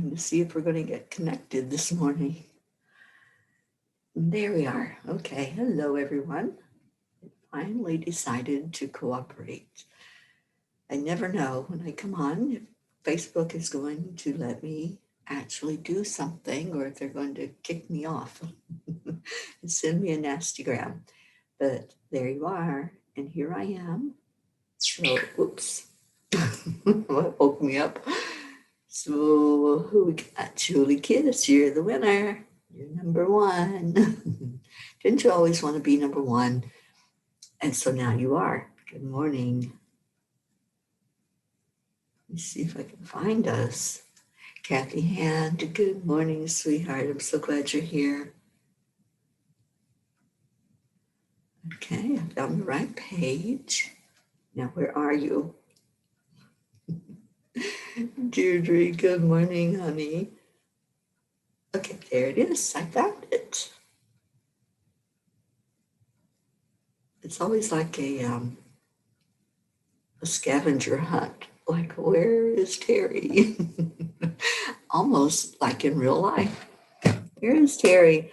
trying to see if we're going to get connected this morning. There we are. Okay. Hello, everyone. Finally decided to cooperate. I never know when I come on if Facebook is going to let me actually do something or if they're going to kick me off and send me a nasty gram. But there you are. And here I am. So, oops. What woke me up? So, who we got? Julie Kiss, you're the winner. You're number one. Didn't you always want to be number one? And so now you are. Good morning. Let me see if I can find us. Kathy Hand, good morning, sweetheart. I'm so glad you're here. Okay, I found the right page. Now, where are you? Deirdre, good morning, honey. Okay, there it is. I found it. It's always like a scavenger hunt. Like, where is Teri? Almost like in real life. Here is Teri.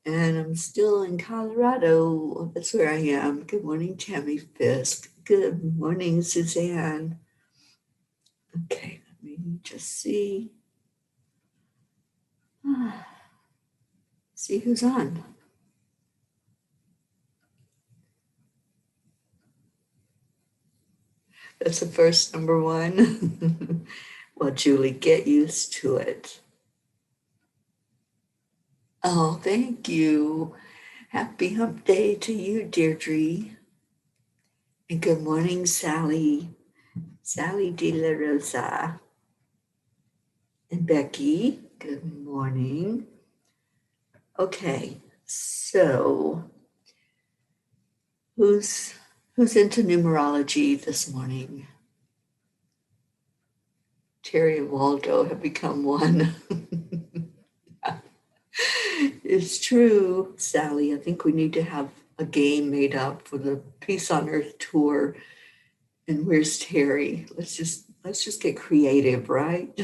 And I'm still in Colorado. That's where I am. Good morning, Tammy Fisk. Good morning, Suzanne. Okay, let me just see. See who's on. That's the first number one. Well, Julie, get used to it. Oh, thank you. Happy hump day to you, Deirdre. And good morning, Sally. Sally De La Rosa. And Becky, good morning. Okay, so who's into numerology this morning? Terry and Waldo have become one. It's true, Sally. I think we need to have a game made up for the Peace on Earth tour. And where's Terry? Let's just get creative, right?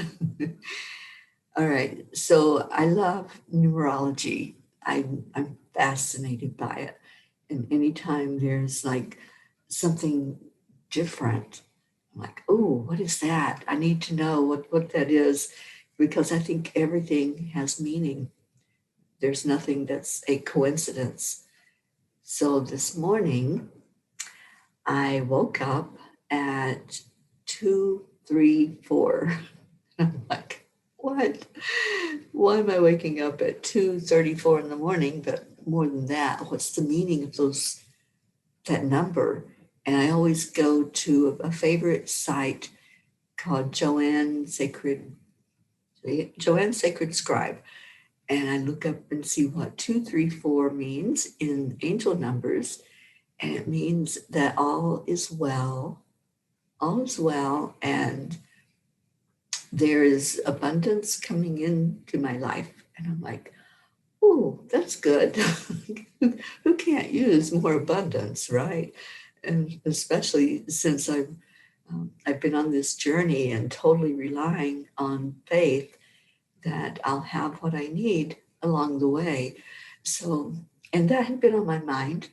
All right. So I love numerology. I'm fascinated by it. And anytime there's like something different, I'm like, oh, what is that? I need to know what that is because I think everything has meaning. There's nothing that's a coincidence. So this morning, I woke up at 2:34. I'm like, what? Why am I waking up at 2:34 in the morning? But more than that, what's the meaning of that number? And I always go to a favorite site called Joanne Sacred Scribe. And I look up and see what 234 means in angel numbers. And it means that all is well, and there is abundance coming into my life. And I'm like, oh, that's good. Who can't use more abundance, right? And especially since I've been on this journey and totally relying on faith that I'll have what I need along the way. So, and that had been on my mind.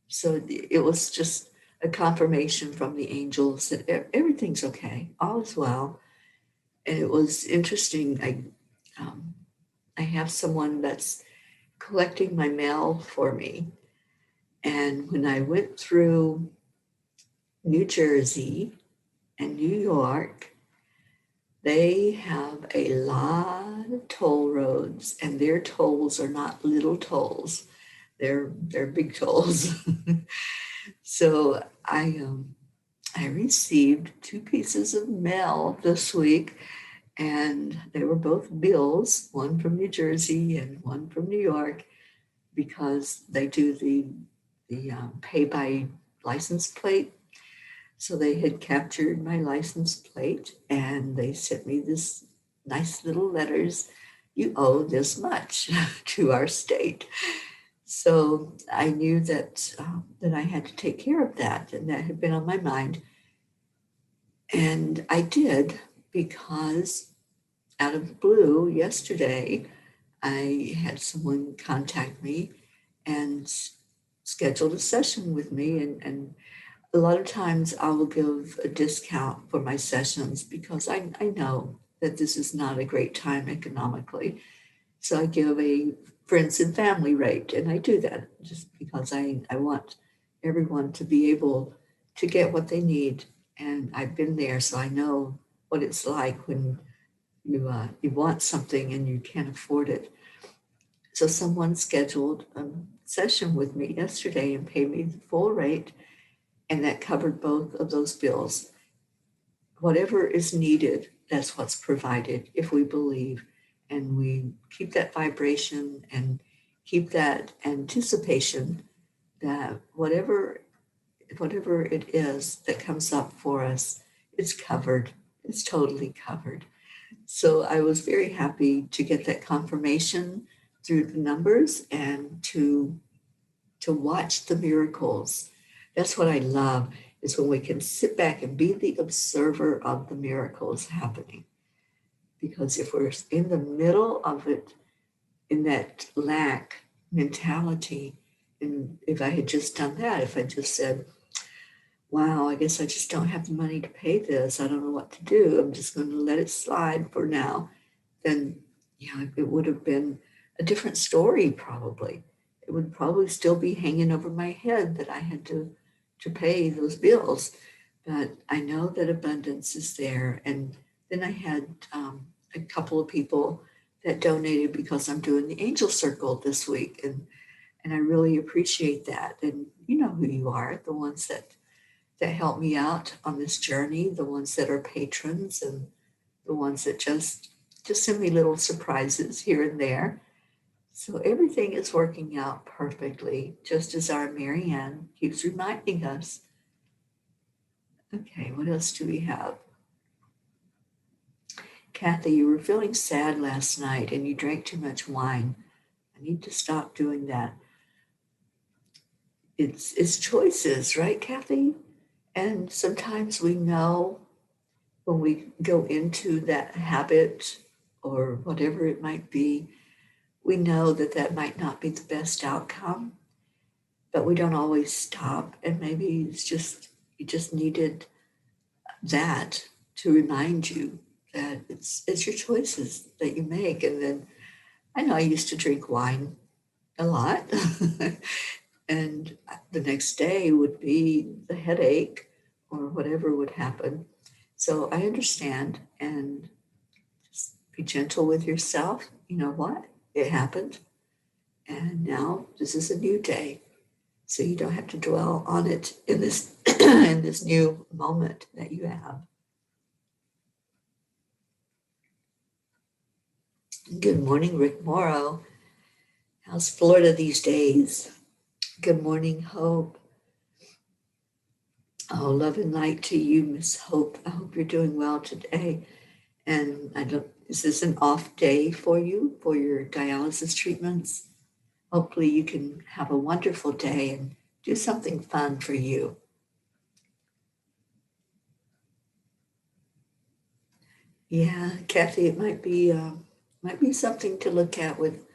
So it was just a confirmation from the angels that everything's okay, all is well. And it was interesting. I have someone that's collecting my mail for me. And when I went through New Jersey and New York, they have a lot of toll roads, and their tolls are not little tolls. They're big tolls. So I received 2 pieces of mail this week, and they were both bills, one from New Jersey and one from New York, because they do the pay by license plate. So they had captured my license plate and they sent me this nice little letters. You owe this much to our state. So I knew that I had to take care of that, and that had been on my mind. And I did, because out of the blue yesterday, I had someone contact me and scheduled a session with me. And a lot of times I will give a discount for my sessions because I know that this is not a great time economically. So I give a friends and family rate, and I do that just because I want everyone to be able to get what they need. And I've been there, so I know what it's like when you want something and you can't afford it. So someone scheduled a session with me yesterday and paid me the full rate, and that covered both of those bills. Whatever is needed, that's what's provided if we believe and we keep that vibration and keep that anticipation that whatever it is that comes up for us, it's covered. It's totally covered. So I was very happy to get that confirmation through the numbers and to watch the miracles. That's what I love is when we can sit back and be the observer of the miracles happening. Because if we're in the middle of it, in that lack mentality, and if I had just done that, if I just said, wow, I guess I just don't have the money to pay this, I don't know what to do, I'm just going to let it slide for now, then it would have been a different story probably. It would probably still be hanging over my head that I had to pay those bills. But I know that abundance is there. And then I had a couple of people that donated because I'm doing the Angel Circle this week. And I really appreciate that. And you know who you are, the ones that help me out on this journey, the ones that are patrons and the ones that just send me little surprises here and there. So everything is working out perfectly, just as our Marianne keeps reminding us. Okay, what else do we have? Kathy, you were feeling sad last night and you drank too much wine. I need to stop doing that. It's choices, right, Kathy? And sometimes we know when we go into that habit or whatever it might be, we know that that might not be the best outcome, but we don't always stop. And maybe you just needed that to remind you that it's your choices that you make. And then I know I used to drink wine a lot, and the next day would be the headache or whatever would happen. So I understand and just be gentle with yourself. You know what? It happened. And now this is a new day. So you don't have to dwell on it in this in this new moment that you have. Good morning, Rick Morrow. How's Florida these days? Good morning, Hope. Oh, love and light to you, Miss Hope. I hope you're doing well today. And I don't, is this an off day for you for your dialysis treatments? Hopefully you can have a wonderful day and do something fun for you. Yeah, Kathy, it might be something to look at with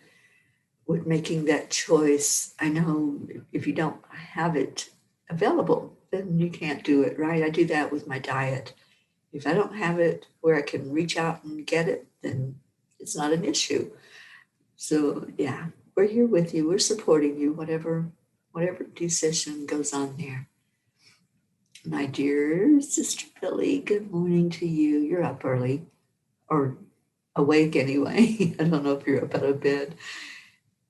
making that choice. I know if you don't have it available, then you can't do it, right? I do that with my diet. If I don't have it where I can reach out and get it, then it's not an issue. So yeah, we're here with you. We're supporting you, whatever decision goes on there. My dear sister Billy, good morning to you. You're up early, or awake anyway. I don't know if you're up out of bed.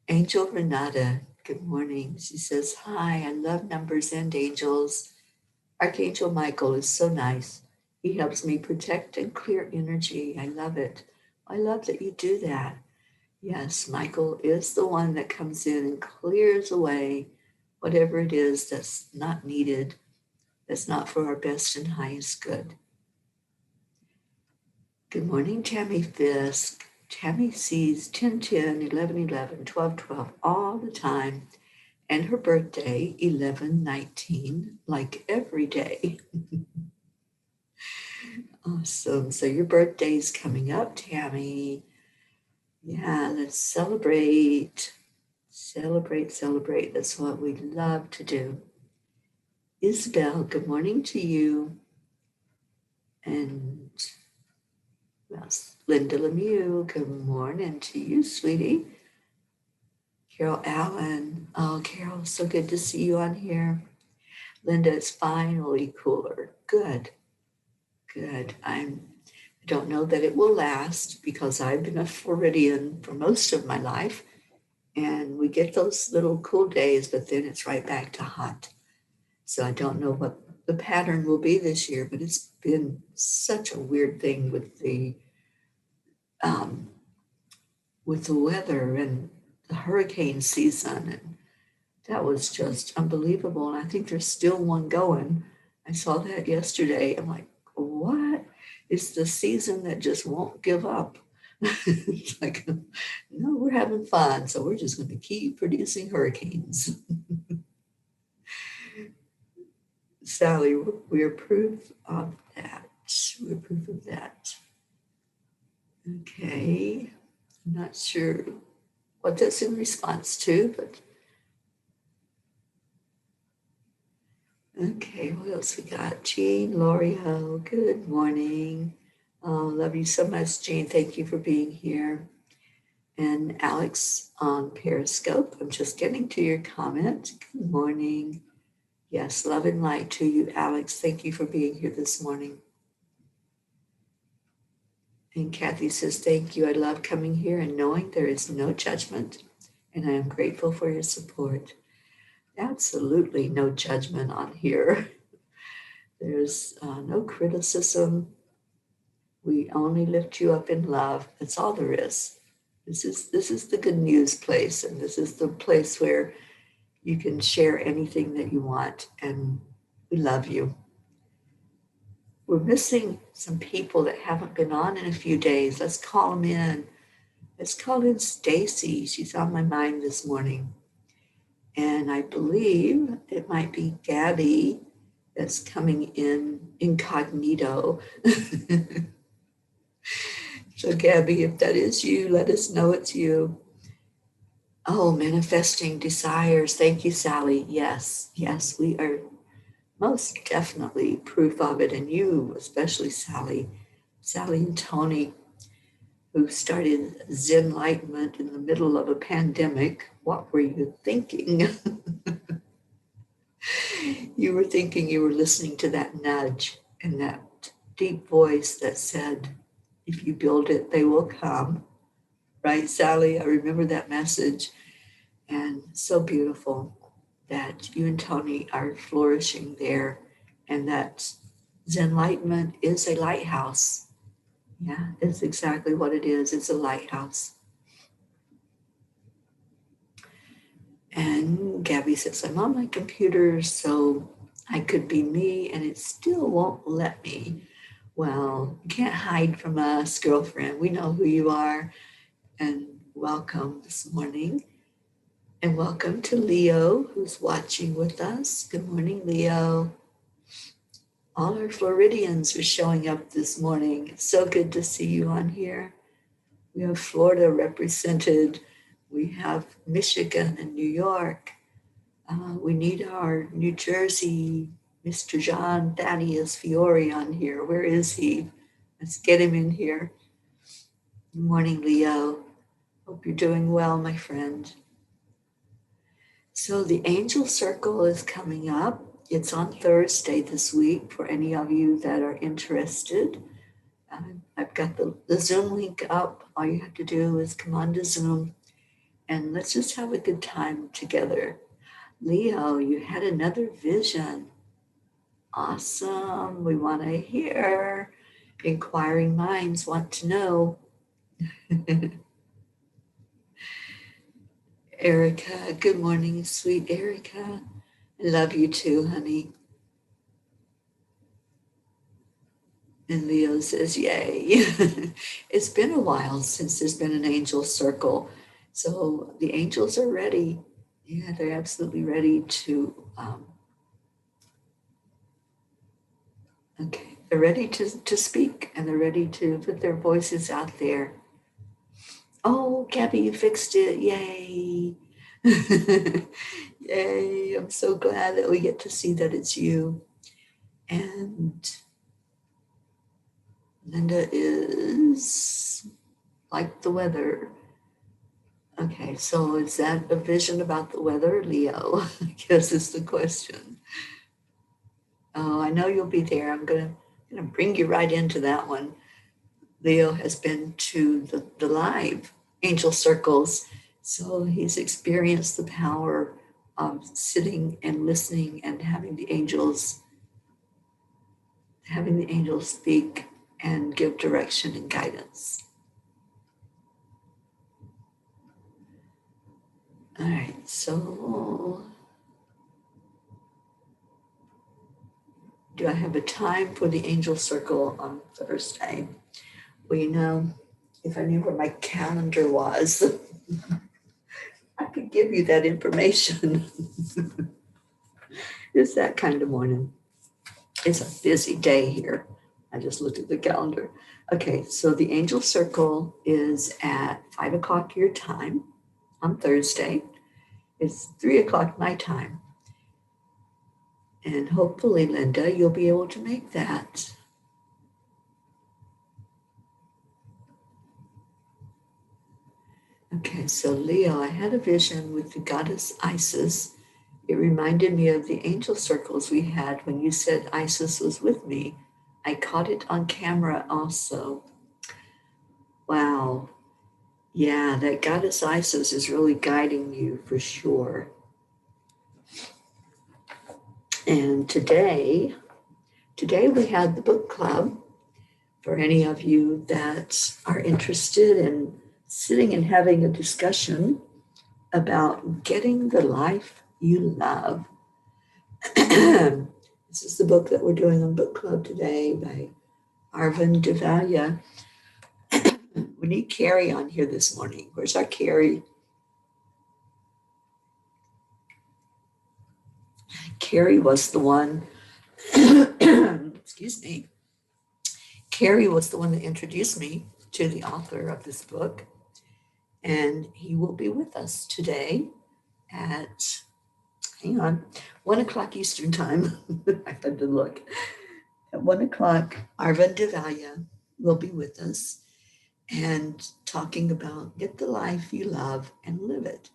Angel Renata, good morning. She says, hi, I love numbers and angels. Archangel Michael is so nice. He helps me protect and clear energy. I love it. I love that you do that. Yes, Michael is the one that comes in and clears away whatever it is that's not needed, that's not for our best and highest good. Good morning, Tammy Fisk. Tammy sees 10:10, 11:11, 12:12 all the time, and her birthday, 11:19, like every day. Awesome. So your birthday's coming up, Tammy. Yeah, let's celebrate. Celebrate, celebrate. That's what we love to do. Isabel, good morning to you. And well, Linda Lemieux, good morning to you, sweetie. Carol Allen. Oh, Carol, so good to see you on here. Linda, it's finally cooler. Good, good. I don't know that it will last because I've been a Floridian for most of my life. And we get those little cool days, but then it's right back to hot. So I don't know what the pattern will be this year, but it's been such a weird thing um, with the weather and the hurricane season. And that was just unbelievable. And I think there's still one going. I saw that yesterday. I'm like, what? It's the season that just won't give up. It's like, no, we're having fun. So we're just going to keep producing hurricanes. Sally, we approve of that. We approve of that. Okay. I'm not sure what that's in response to, but okay, what else we got? Jean L'Oreal, good morning. Oh, love you so much, Jean. Thank you for being here. And Alex on Periscope, I'm just getting to your comment. Good morning. Yes, love and light to you, Alex. Thank you for being here this morning. And Kathy says, thank you. I love coming here and knowing there is no judgment, and I am grateful for your support. Absolutely no judgment on here. There's no criticism. We only lift you up in love. That's all there is. This is the good news place, and this is the place where you can share anything that you want, and we love you. We're missing some people that haven't been on in a few days. Let's call them in. Let's call in Stacy. She's on my mind this morning. And I believe it might be Gabby that's coming in incognito. So Gabby, if that is you, let us know it's you. Oh, manifesting desires. Thank you, Sally. Yes, yes, we are most definitely proof of it. And you, especially Sally and Tony, who started Zen Enlightenment in the middle of a pandemic. What were you thinking? You were thinking you were listening to that nudge and that deep voice that said, if you build it, they will come. Right, Sally? I remember that message. And so beautiful that you and Tony are flourishing there, and that Zen Enlightenment is a lighthouse. Yeah, it's exactly what it is. It's a lighthouse. And Gabby says, I'm on my computer, so I could be me, and it still won't let me. Well, you can't hide from us, girlfriend. We know who you are. And welcome this morning. And welcome to Leo, who's watching with us. Good morning, Leo. All our Floridians are showing up this morning. It's so good to see you on here. We have Florida represented. We have Michigan and New York. We need our New Jersey, Mr. John Thaddeus Fiore on here. Where is he? Let's get him in here. Good morning, Leo. Hope you're doing well, my friend. So the Angel Circle is coming up. It's on Thursday this week for any of you that are interested. I've got the Zoom link up. All you have to do is come on to Zoom and let's just have a good time together. Leo, you had another vision. Awesome. We want to hear. Inquiring minds want to know. Erica, good morning, sweet Erica. I love you too, honey. And Leo says, yay. It's been a while since there's been an angel circle. So the angels are ready. Yeah, they're absolutely ready to. Okay, They're ready to speak, and they're ready to put their voices out there. Oh, Gabby, you fixed it. Yay. Yay. I'm so glad that we get to see that it's you. And Linda is like the weather. Okay, so is that a vision about the weather, Leo? I guess is the question. Oh, I know you'll be there. I'm gonna bring you right into that one. Leo has been to the live angel circles, so he's experienced the power of sitting and listening and having the angels speak and give direction and guidance. All right, so do I have a time for the angel circle on Thursday? Well, you know, if I knew where my calendar was, I could give you that information. It's that kind of morning. It's a busy day here. I just looked at the calendar. Okay, so the angel circle is at 5 o'clock your time on Thursday. It's 3 o'clock my time. And hopefully, Linda, you'll be able to make that. Okay, so Leo, I had a vision with the goddess Isis. It reminded me of the angel circles we had when you said Isis was with me. I caught it on camera also. Wow. Yeah, that goddess Isis is really guiding you for sure. And today we had the book club for any of you that are interested in sitting and having a discussion about getting the life you love. This is the book that we're doing on book club today by Arvind Devalia. We need Carrie on here this morning. Where's our Carrie? Carrie was the one, excuse me. Carrie was the one that introduced me to the author of this book. And he will be with us today at, hang on, 1 o'clock Eastern time. I had to look. At 1 o'clock, Arvind Devalia will be with us and talking about get the life you love and live it.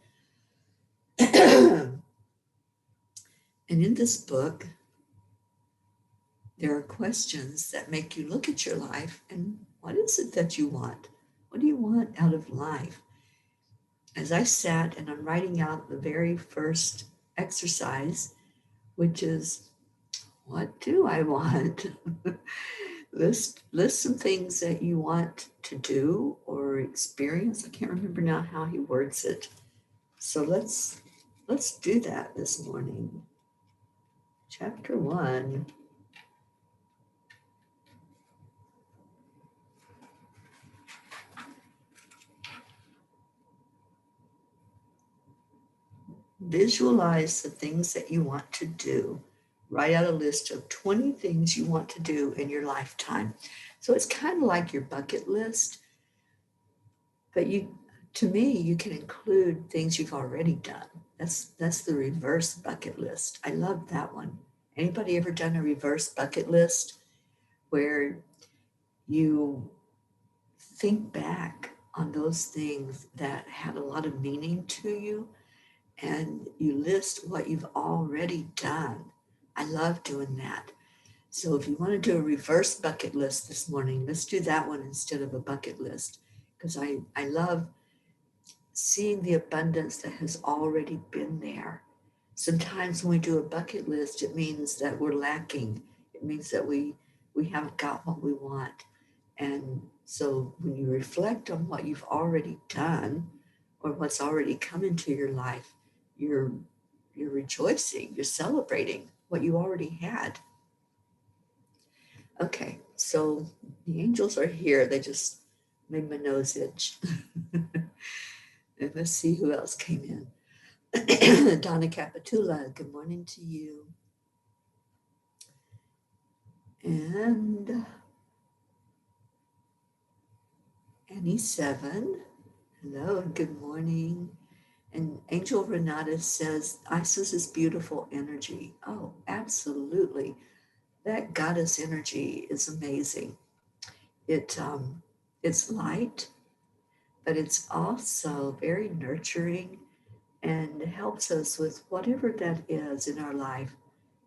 And in this book, there are questions that make you look at your life and what is it that you want? What do you want out of life? As I sat and I'm writing out the very first exercise, which is, what do I want? list some things that you want to do or experience. I can't remember now how he words it. So let's do that this morning. Chapter 1. Visualize the things that you want to do. Write out a list of 20 things you want to do in your lifetime. So it's kind of like your bucket list, but to me, you can include things you've already done. That's the reverse bucket list. I love that one. Anybody ever done a reverse bucket list where you think back on those things that had a lot of meaning to you and you list what you've already done? I love doing that. So if you want to do a reverse bucket list this morning, let's do that one instead of a bucket list, because I love seeing the abundance that has already been there. Sometimes when we do a bucket list, it means that we're lacking. It means that we haven't got what we want. And so when you reflect on what you've already done or what's already come into your life, you're rejoicing, you're celebrating what you already had. Okay, so the angels are here. They just made my nose itch. And let's see who else came in. Donna Capitula, good morning to you. And Annie 7, hello and good morning. And Angel Renata says, Isis is beautiful energy. Oh, absolutely. That goddess energy is amazing. It's light, but it's also very nurturing and helps us with whatever that is in our life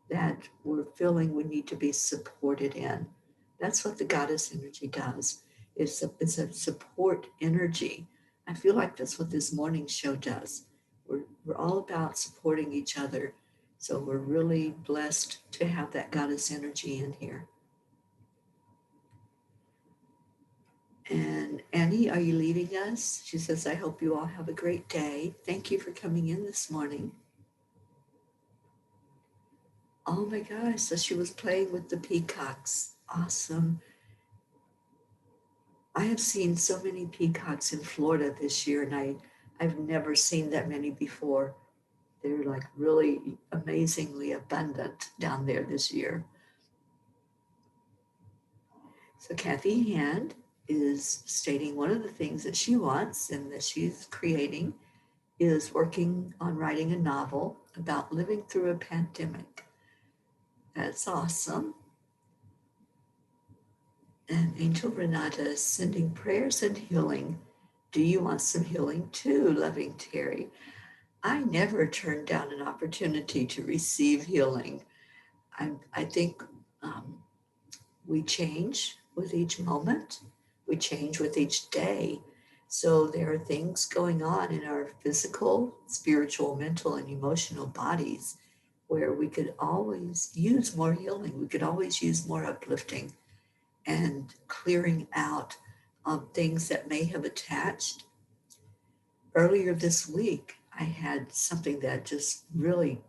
that we're feeling we need to be supported in. That's what the goddess energy does. It's a support energy. I feel like that's what this morning show does. We're all about supporting each other. So we're really blessed to have that goddess energy in here. And Annie, are you leaving us? She says, I hope you all have a great day. Thank you for coming in this morning. Oh my gosh, so she was playing with the peacocks. Awesome. I have seen so many peacocks in Florida this year, and I've never seen that many before. They're like really amazingly abundant down there this year. So Kathy Hand is stating one of the things that she wants and that she's creating is working on writing a novel about living through a pandemic. That's awesome. And Angel Renata is sending prayers and healing. Do you want some healing too, loving Teri? I never turn down an opportunity to receive healing. I think um, we change with each moment, we change with each day. So there are things going on in our physical, spiritual, mental, and emotional bodies where we could always use more healing. We could always use more uplifting and clearing out of things that may have attached. Earlier this week, I had something that just really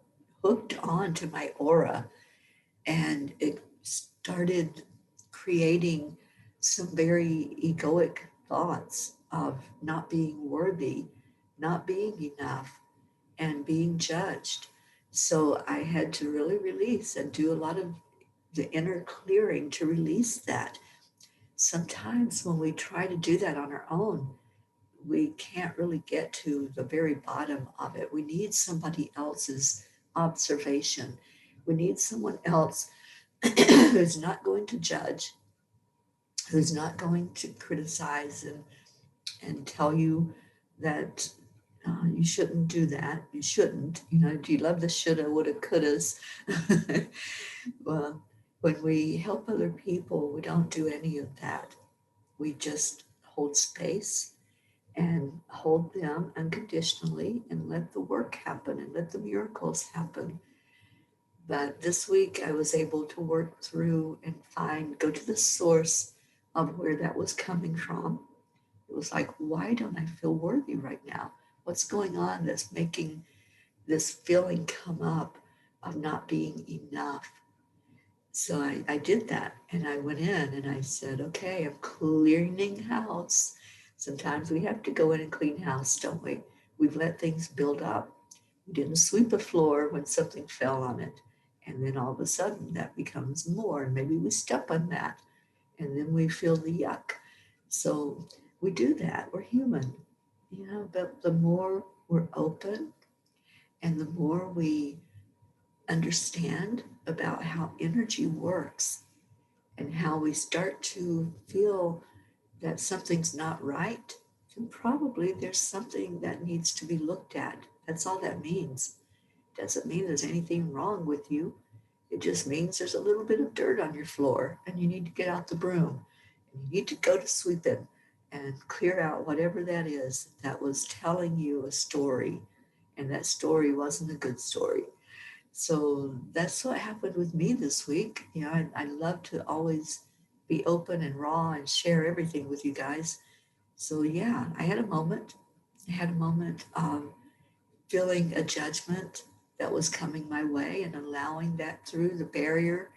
hooked on to my aura, and it started creating some very egoic thoughts of not being worthy, not being enough, and being judged. So I had to really release and do a lot of the inner clearing to release that. Sometimes when we try to do that on our own, we can't really get to the very bottom of it. We need somebody else's observation. We need someone else who's not going to judge, who's not going to criticize and tell you that you shouldn't do that. You shouldn't. You know, do you love the shoulda, woulda, couldas? Well, when we help other people, we don't do any of that. We just hold space and hold them unconditionally and let the work happen and let the miracles happen. But this week I was able to work through and go to the source of where that was coming from. It was like, why don't I feel worthy right now? What's going on that's making this feeling come up of not being enough? So I did that and I went in and I said, okay, I'm cleaning house. Sometimes we have to go in and clean house, don't we? We've let things build up. We didn't sweep a floor when something fell on it. And then all of a sudden that becomes more. And maybe we step on that and then we feel the yuck. So we do that. We're human, you know, but the more we're open and the more we understand about how energy works and how we start to feel that something's not right, then probably there's something that needs to be looked at. That's all that means. Doesn't mean there's anything wrong with you. It just means there's a little bit of dirt on your floor and you need to get out the broom and you need to go to sweeping and clear out whatever that is that was telling you a story and that story wasn't a good story. So that's what happened with me this week. You know, I love to always be open and raw and share everything with you guys. So yeah, I had a moment. I had a moment of feeling a judgment that was coming my way and allowing that through the barrier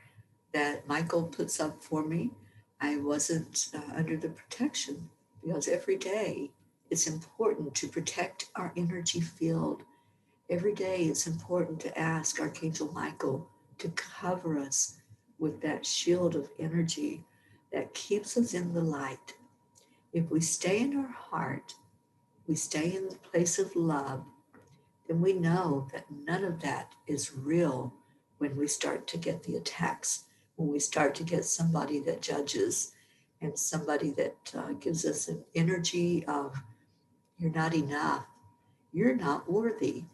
that Michael puts up for me. I wasn't under the protection because every day it's important to protect our energy field. Every day it's important to ask Archangel Michael to cover us with that shield of energy that keeps us in the light. If we stay in our heart, we stay in the place of love, then we know that none of that is real when we start to get the attacks, when we start to get somebody that judges and somebody that gives us an energy of, you're not enough, you're not worthy.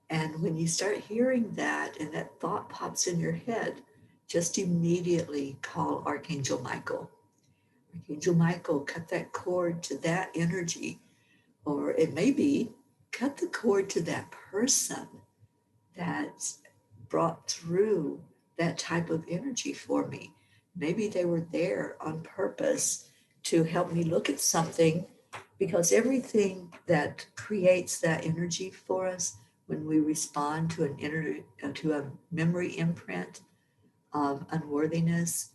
And when you start hearing that and that thought pops in your head, just immediately call Archangel Michael. Archangel Michael, cut that cord to that energy, or it may be cut the cord to that person that's brought through that type of energy for me. Maybe they were there on purpose to help me look at something, because everything that creates that energy for us when we respond to to a memory imprint of unworthiness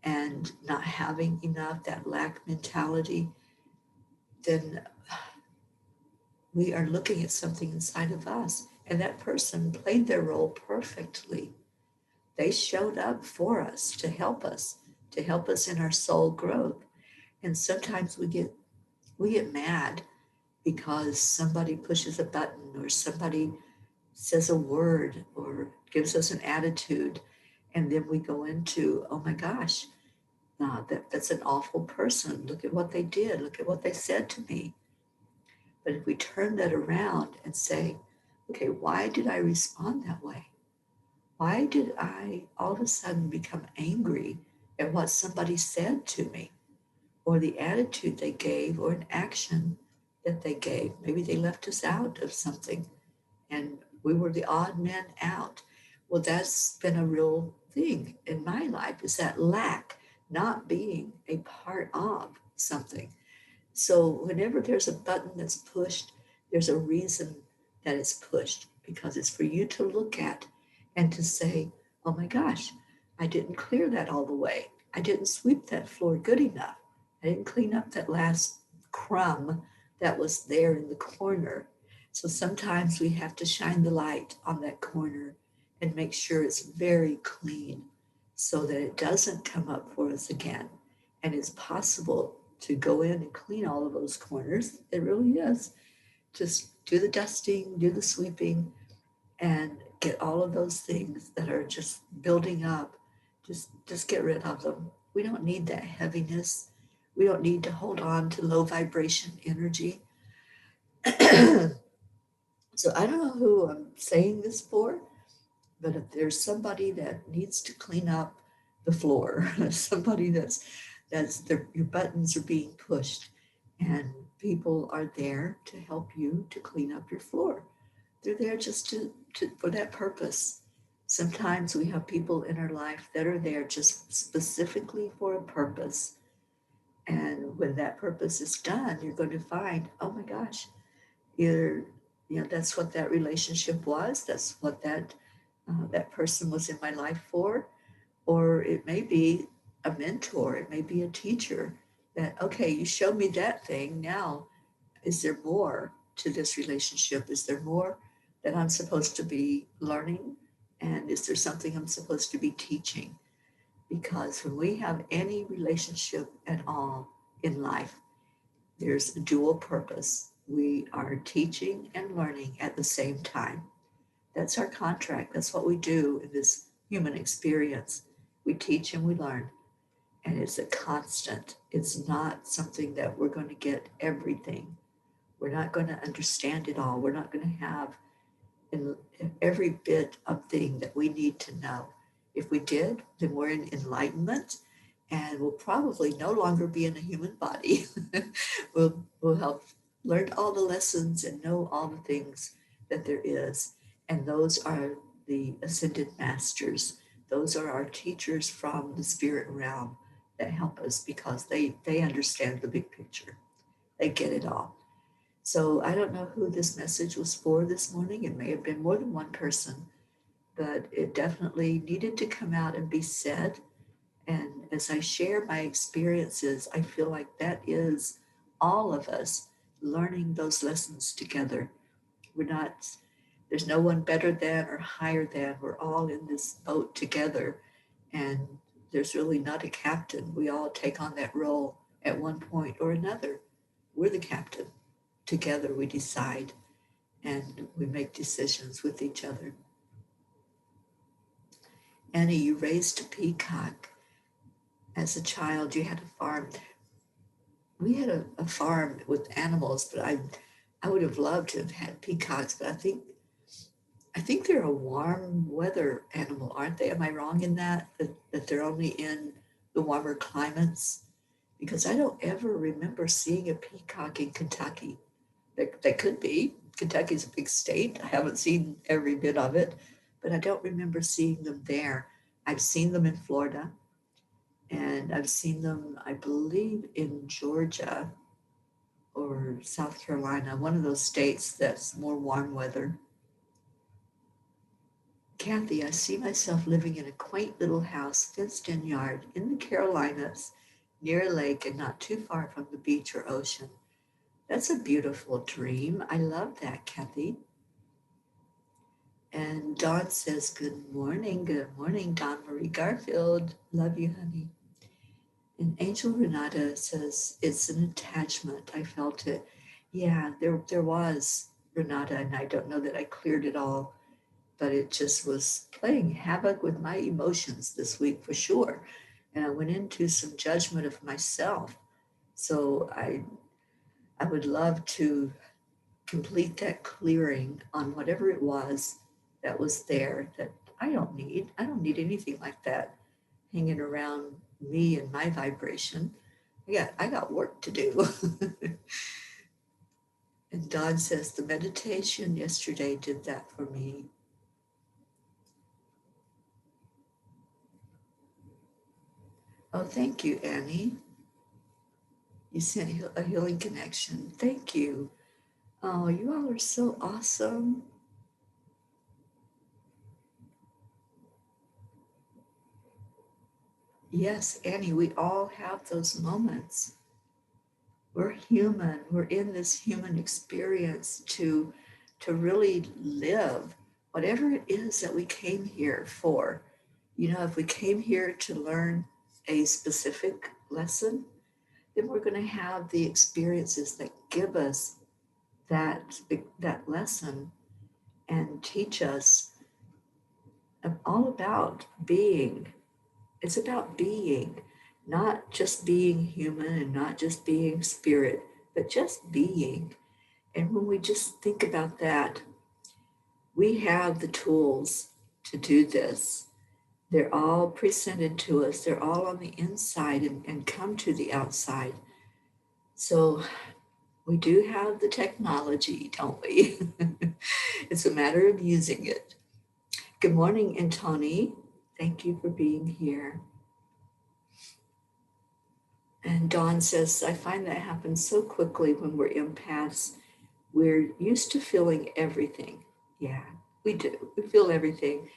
and not having enough, that lack mentality, then we are looking at something inside of us. And that person played their role perfectly. They showed up for us, to help us in our soul growth. And sometimes we get mad because somebody pushes a button or somebody says a word or gives us an attitude. And then we go into, oh my gosh, that's an awful person. Look at what they did. Look at what they said to me. But if we turn that around and say, okay, why did I respond that way? Why did I all of a sudden become angry at what somebody said to me, or the attitude they gave, or an action that they gave? Maybe they left us out of something and we were the odd man out. Well, that's been a real thing in my life, is that lack, not being a part of something. So whenever there's a button that's pushed, there's a reason that it's pushed, because it's for you to look at and to say, oh my gosh, I didn't clear that all the way. I didn't sweep that floor good enough. I didn't clean up that last crumb that was there in the corner. So sometimes we have to shine the light on that corner and make sure it's very clean so that it doesn't come up for us again. And it's possible to go in and clean all of those corners. It really is. Just do the dusting, do the sweeping, and get all of those things that are just building up. Just get rid of them. We don't need that heaviness. We don't need to hold on to low vibration energy. So I don't know who I'm saying this for, but if there's somebody that needs to clean up the floor, somebody your buttons are being pushed, and people are there to help you to clean up your floor. They're there just for that purpose. Sometimes we have people in our life that are there just specifically for a purpose. And when that purpose is done, you're going to find, oh my gosh, either that's what that relationship was. That's what that person was in my life for. Or it may be a mentor. It may be a teacher that, okay, you showed me that thing. Now, is there more to this relationship? Is there more that I'm supposed to be learning? And is there something I'm supposed to be teaching? Because when we have any relationship at all in life, there's a dual purpose. We are teaching and learning at the same time. That's our contract. That's what we do in this human experience. We teach and we learn, and it's a constant. It's not something that we're going to get everything. We're not going to understand it all. We're not going to have in every bit of thing that we need to know. If we did, then we're in enlightenment, and we'll probably no longer be in a human body. we'll have learned all the lessons and know all the things that there is. And those are the ascended masters. Those are our teachers from the spirit realm that help us, because they understand the big picture. They get it all. So I don't know who this message was for this morning. It may have been more than one person, but it definitely needed to come out and be said. And as I share my experiences, I feel like that is all of us learning those lessons together. We're not, there's no one better than or higher than. We're all in this boat together. And there's really not a captain. We all take on that role at one point or another. We're the captain. Together we decide and we make decisions with each other. Annie, you raised a peacock. As a child, you had a farm. We had a farm with animals, but I would have loved to have had peacocks, but I think they're a warm weather animal, aren't they? Am I wrong in that? That they're only in the warmer climates? Because I don't ever remember seeing a peacock in Kentucky. That could be. Kentucky's a big state. I haven't seen every bit of it, but I don't remember seeing them there. I've seen them in Florida, and I've seen them, I believe, in Georgia or South Carolina, one of those states that's more warm weather. Kathy, I see myself living in a quaint little house, fenced in yard in the Carolinas, near a lake and not too far from the beach or ocean. That's a beautiful dream. I love that, Kathy. And Dawn says, good morning, Dawn Marie Garfield. Love you, honey. And Angel Renata says, it's an attachment. I felt it. Yeah, there was, Renata, and I don't know that I cleared it all, but it just was playing havoc with my emotions this week for sure. And I went into some judgment of myself. So I would love to complete that clearing on whatever it was that was there that I don't need. I don't need anything like that hanging around me and my vibration. I got work to do. And Don says the meditation yesterday did that for me. Oh, thank you, Annie. You sent a healing connection. Thank you. Oh, you all are so awesome. Yes, Annie, we all have those moments. We're human. We're in this human experience to really live whatever it is that we came here for. You know, if we came here to learn a specific lesson, then we're going to have the experiences that give us that lesson and teach us all about being. It's about being, not just being human and not just being spirit, but just being. And when we just think about that, we have the tools to do this. They're all presented to us, they're all on the inside and come to the outside. So we do have the technology, don't we? It's a matter of using it. Good morning, Antoni. Thank you for being here. And Dawn says, I find that happens so quickly when we're empaths. We're used to feeling everything. Yeah, we do. We feel everything.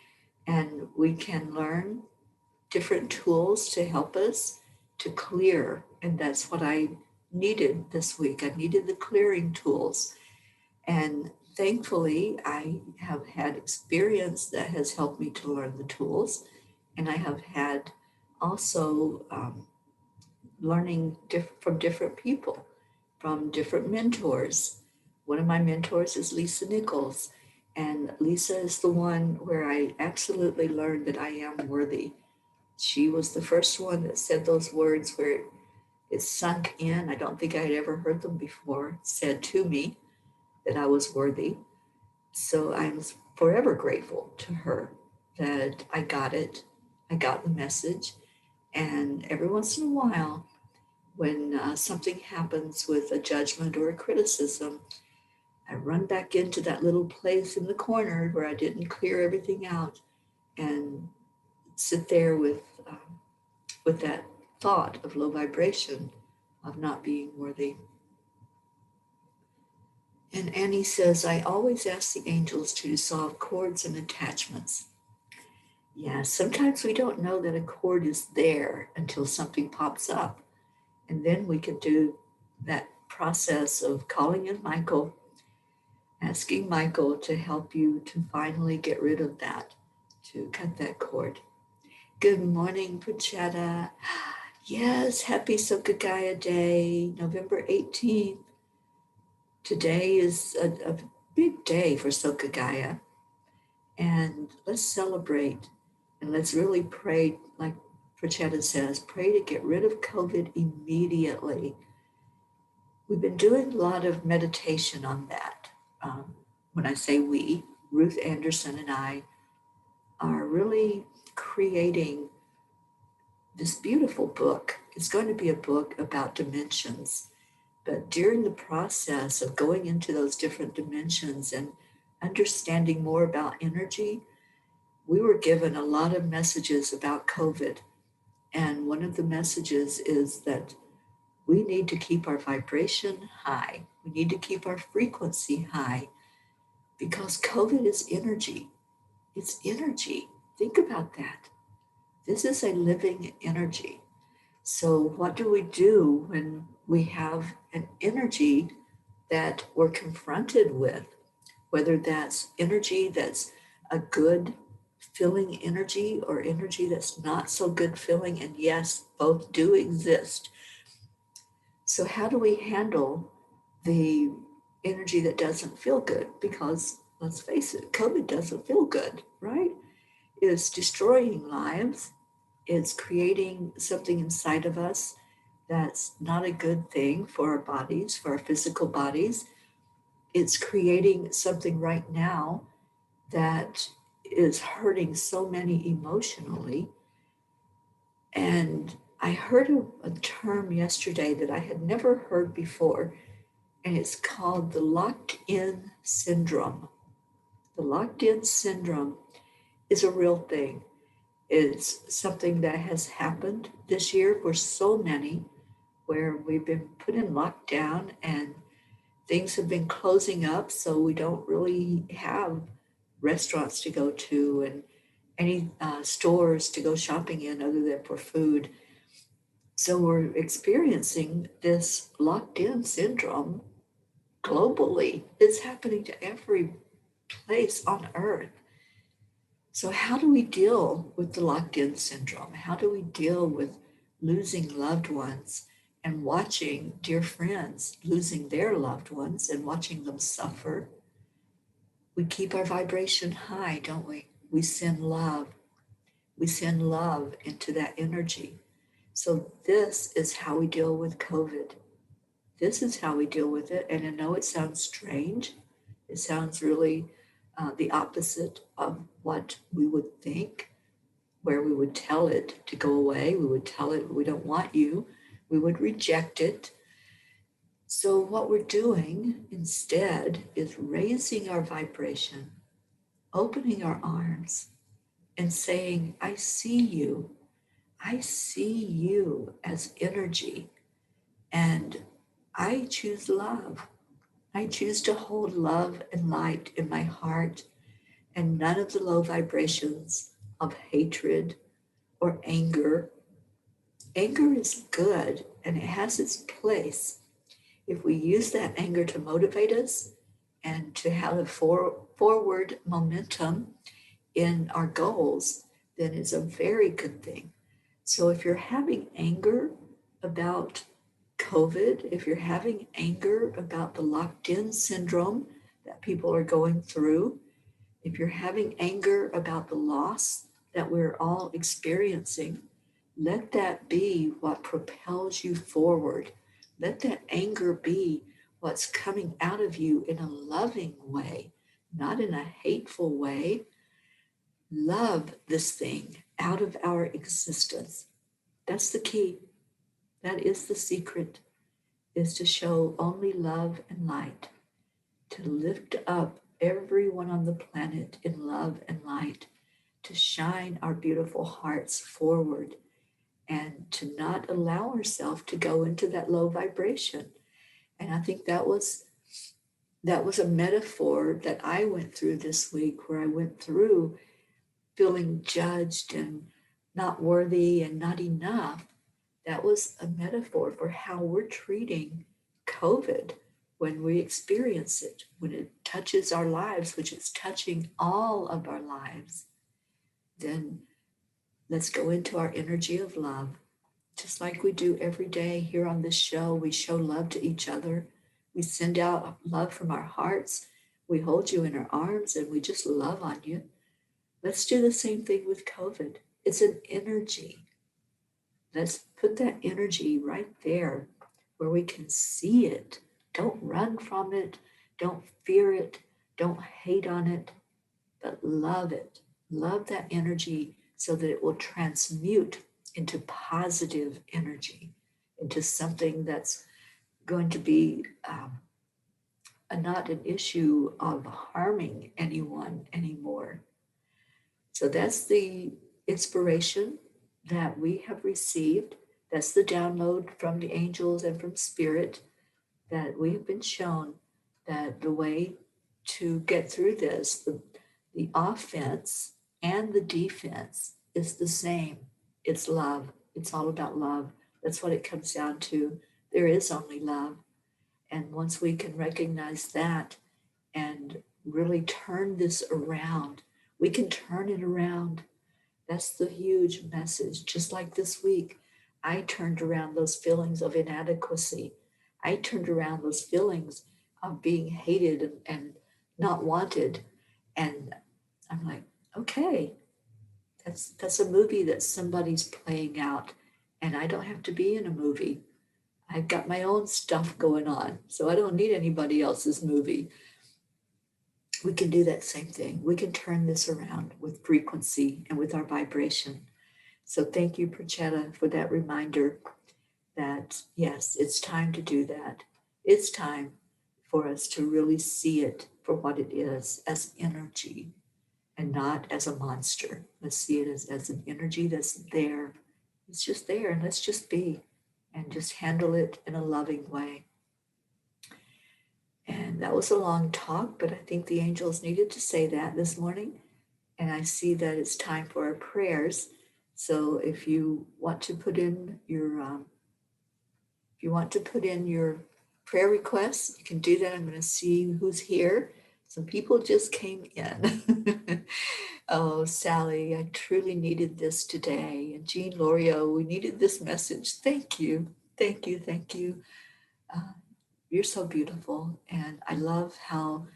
And we can learn different tools to help us to clear. And that's what I needed this week. I needed the clearing tools. And thankfully, I have had experience that has helped me to learn the tools. And I have had also learning from different people, from different mentors. One of my mentors is Lisa Nichols. And Lisa is the one where I absolutely learned that I am worthy. She was the first one that said those words where it sunk in. I don't think I had ever heard them before, said to me that I was worthy. So I'm forever grateful to her that I got it. I got the message. And every once in a while, when something happens with a judgment or a criticism, I run back into that little place in the corner where I didn't clear everything out and sit there with that thought of low vibration, of not being worthy. And Annie says, I always ask the angels to dissolve cords and attachments. Yeah, sometimes we don't know that a cord is there until something pops up. And then we can do that process of calling in Michael, asking Michael to help you to finally get rid of that, to cut that cord. Good morning, Puchetta. Yes, happy Sokagaya Day, November 18th. Today is a big day for Sokagaya, and let's celebrate and let's really pray, like Puchetta says, pray to get rid of COVID immediately. We've been doing a lot of meditation on that. When I say we, Ruth Anderson and I are really creating this beautiful book. It's going to be a book about dimensions. But during the process of going into those different dimensions and understanding more about energy, we were given a lot of messages about COVID. And one of the messages is that we need to keep our vibration high. We need to keep our frequency high because COVID is energy. It's energy. Think about that. This is a living energy. So, what do we do when we have an energy that we're confronted with? Whether that's energy that's a good feeling energy or energy that's not so good feeling, and yes, both do exist. So, how do we handle the energy that doesn't feel good? Because let's face it, COVID doesn't feel good, right? It's destroying lives, it's creating something inside of us that's not a good thing for our bodies, for our physical bodies. It's creating something right now that is hurting so many emotionally. And I heard a term yesterday that I had never heard before, and it's called the locked in syndrome. The locked in syndrome is a real thing. It's something that has happened this year for so many, where we've been put in lockdown and things have been closing up, so we don't really have restaurants to go to and any stores to go shopping in other than for food. So we're experiencing this locked in syndrome globally. It's happening to every place on earth. So, how do we deal with the locked in syndrome? How do we deal with losing loved ones and watching dear friends losing their loved ones and watching them suffer? We keep our vibration high, don't we? We send love. We send love into that energy. So, this is how we deal with COVID. This is how we deal with it. And I know it sounds strange. It sounds really the opposite of what we would think, where we would tell it to go away. We would tell it, we don't want you. We would reject it. So, what we're doing instead is raising our vibration, opening our arms, and saying, I see you. I see you as energy, and I choose love. I choose to hold love and light in my heart and none of the low vibrations of hatred or anger. Anger is good and it has its place. If we use that anger to motivate us and to have a forward momentum in our goals, then it's a very good thing. So if you're having anger about COVID, if you're having anger about the locked in syndrome that people are going through, if you're having anger about the loss that we're all experiencing, let that be what propels you forward. Let that anger be what's coming out of you in a loving way, not in a hateful way. Love this thing out of our existence. That's the key. That is the secret, is to show only love and light, to lift up everyone on the planet in love and light, to shine our beautiful hearts forward, and to not allow ourselves to go into that low vibration. And I think that was a metaphor that I went through this week, where I went through feeling judged and not worthy and not enough. That was a metaphor for how we're treating COVID when we experience it, when it touches our lives, which is touching all of our lives. Then Let's go into our energy of love, just like we do every day here on this show. We show love to each other. We send out love from our hearts. We hold you in our arms and we just love on you. Let's do the same thing with COVID. It's an energy. Let's put that energy right there where we can see it. Don't run from it. Don't fear it. Don't hate on it, but love it. Love that energy so that it will transmute into positive energy, into something that's going to be not an issue of harming anyone anymore. So that's the inspiration that we have received. That's the download from the angels and from spirit, that we have been shown that the way to get through this, the offense and the defense is the same. It's love. It's all about love. That's what it comes down to. There is only love. And once we can recognize that and really turn this around, we can turn it around. That's the huge message. Just like this week, I turned around those feelings of inadequacy. I turned around those feelings of being hated and not wanted. And I'm like, okay, that's a movie that somebody's playing out. And I don't have to be in a movie. I've got my own stuff going on. So I don't need anybody else's movie. We can do that same thing. We can turn this around with frequency and with our vibration. So thank you, Prachetta, for that reminder that yes, it's time to do that. It's time for us to really see it for what it is, as energy and not as a monster. Let's see it as an energy that's there. It's just there, and let's just be and just handle it in a loving way. And that was a long talk, but I think the angels needed to say that this morning. And I see that it's time for our prayers. So if you want to put in your prayer requests, you can do that. I'm going to see who's here. Some people just came in. Oh, Sally, I truly needed this today. And Jean Lorio, we needed this message. Thank you. Thank you. Thank you. Uh, you're so beautiful. And I love how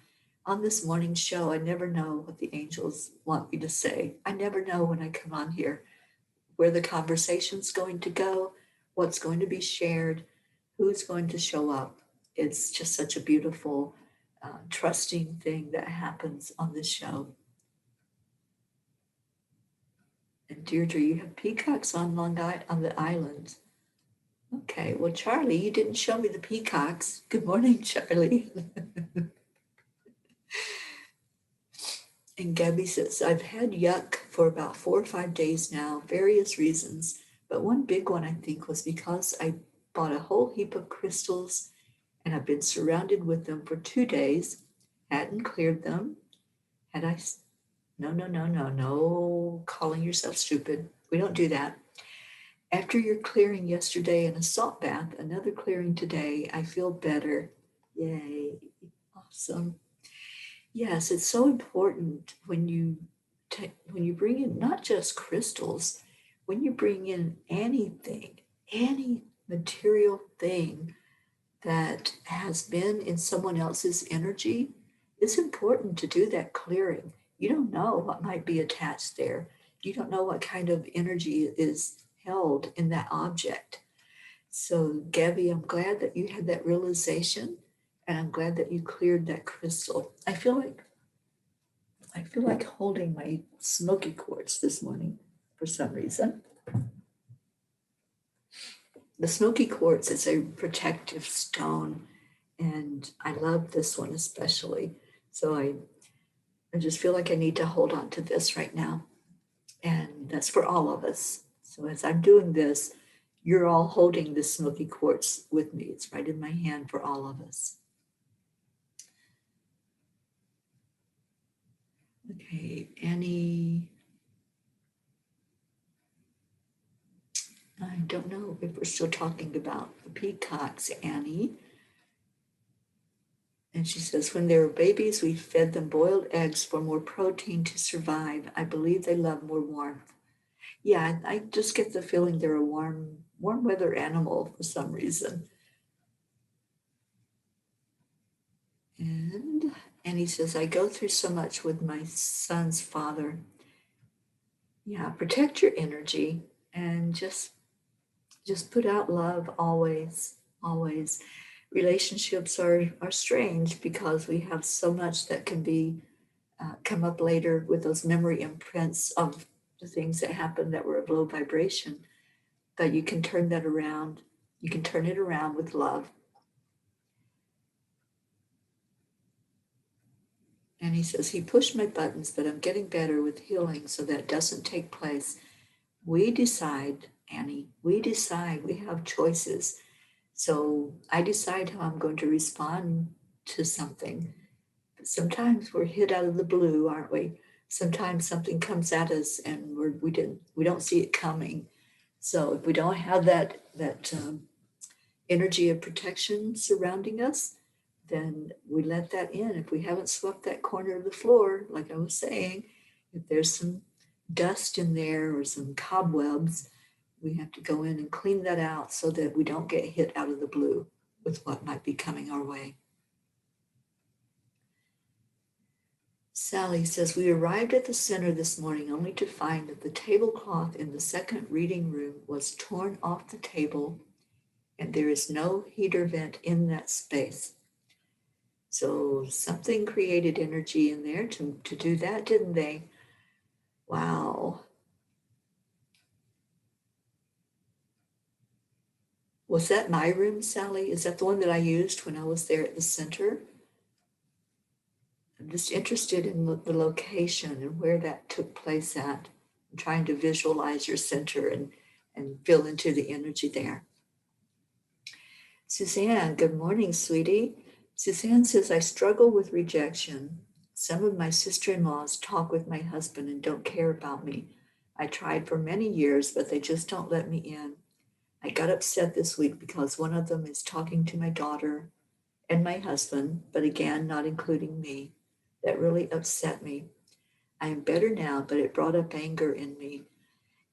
on this morning show, I never know what the angels want me to say. I never know when I come on here where the conversation's going to go, what's going to be shared, who's going to show up. It's just such a beautiful, trusting thing that happens on this show. And Deirdre, you have peacocks on on the island. Okay, well, Charlie, you didn't show me the peacocks. Good morning, Charlie. And Gabby says, I've had yuck for about 4 or 5 days now, various reasons. But one big one, I think, was because I bought a whole heap of crystals and I've been surrounded with them for 2 days, hadn't cleared them. Had I, no, calling yourself stupid. We don't do that. After your clearing yesterday and a salt bath, another clearing today, I feel better. Yay. Awesome. Yes, it's so important when you bring in not just crystals, when you bring in anything, any material thing that has been in someone else's energy, it's important to do that clearing. You don't know what might be attached there. You don't know what kind of energy is held in that object. So, Gabby, I'm glad that you had that realization and I'm glad that you cleared that crystal. I feel like holding my smoky quartz this morning for some reason. The smoky quartz is a protective stone, and I love this one especially. So I just feel like I need to hold on to this right now. And that's for all of us. So as I'm doing this, you're all holding this smoky quartz with me. It's right in my hand for all of us. Okay, Annie. I don't know if we're still talking about the peacocks, Annie. And she says, when they were babies, we fed them boiled eggs for more protein to survive. I believe they love more warmth. Yeah, I just get the feeling they're a warm weather animal for some reason. And he says, I go through so much with my son's father. Yeah, protect your energy and just put out love always, always. Relationships are strange because we have so much that can be come up later with those memory imprints of the things that happened that were of low vibration. But you can turn that around. You can turn it around with love. And he says, he pushed my buttons, but I'm getting better with healing so that doesn't take place. We decide, Annie, we decide, we have choices. So I decide how I'm going to respond to something. But sometimes we're hit out of the blue, aren't we? Sometimes something comes at us and we don't see it coming. So if we don't have that energy of protection surrounding us, then we let that in. If we haven't swept that corner of the floor, like I was saying, if there's some dust in there or some cobwebs, we have to go in and clean that out so that we don't get hit out of the blue with what might be coming our way. Sally says, we arrived at the center this morning only to find that the tablecloth in the second reading room was torn off the table and there is no heater vent in that space. So something created energy in there to do that, didn't they? Wow. Was that my room, Sally? Is that the one that I used when I was there at the center? I'm just interested in the location and where that took place at. I'm trying to visualize your center and feel into the energy there. Suzanne, good morning, sweetie. Suzanne says, I struggle with rejection. Some of my sister-in-laws talk with my husband and don't care about me. I tried for many years, but they just don't let me in. I got upset this week because one of them is talking to my daughter and my husband, but again, not including me. That really upset me. I am better now, but it brought up anger in me.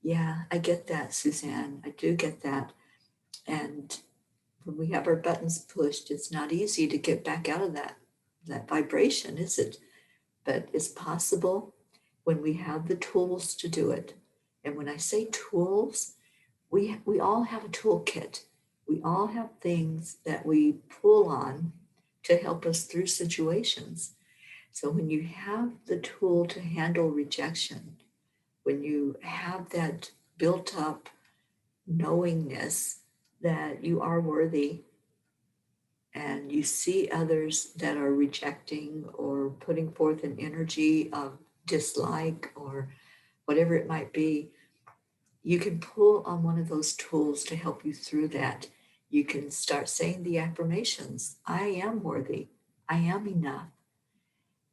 Yeah, I get that, Suzanne. I do get that. And when we have our buttons pushed, it's not easy to get back out of that vibration, is it? But it's possible when we have the tools to do it. And when I say tools, we all have a toolkit. We all have things that we pull on to help us through situations. So when you have the tool to handle rejection, when you have that built up knowingness that you are worthy and you see others that are rejecting or putting forth an energy of dislike or whatever it might be, you can pull on one of those tools to help you through that. You can start saying the affirmations, I am worthy, I am enough.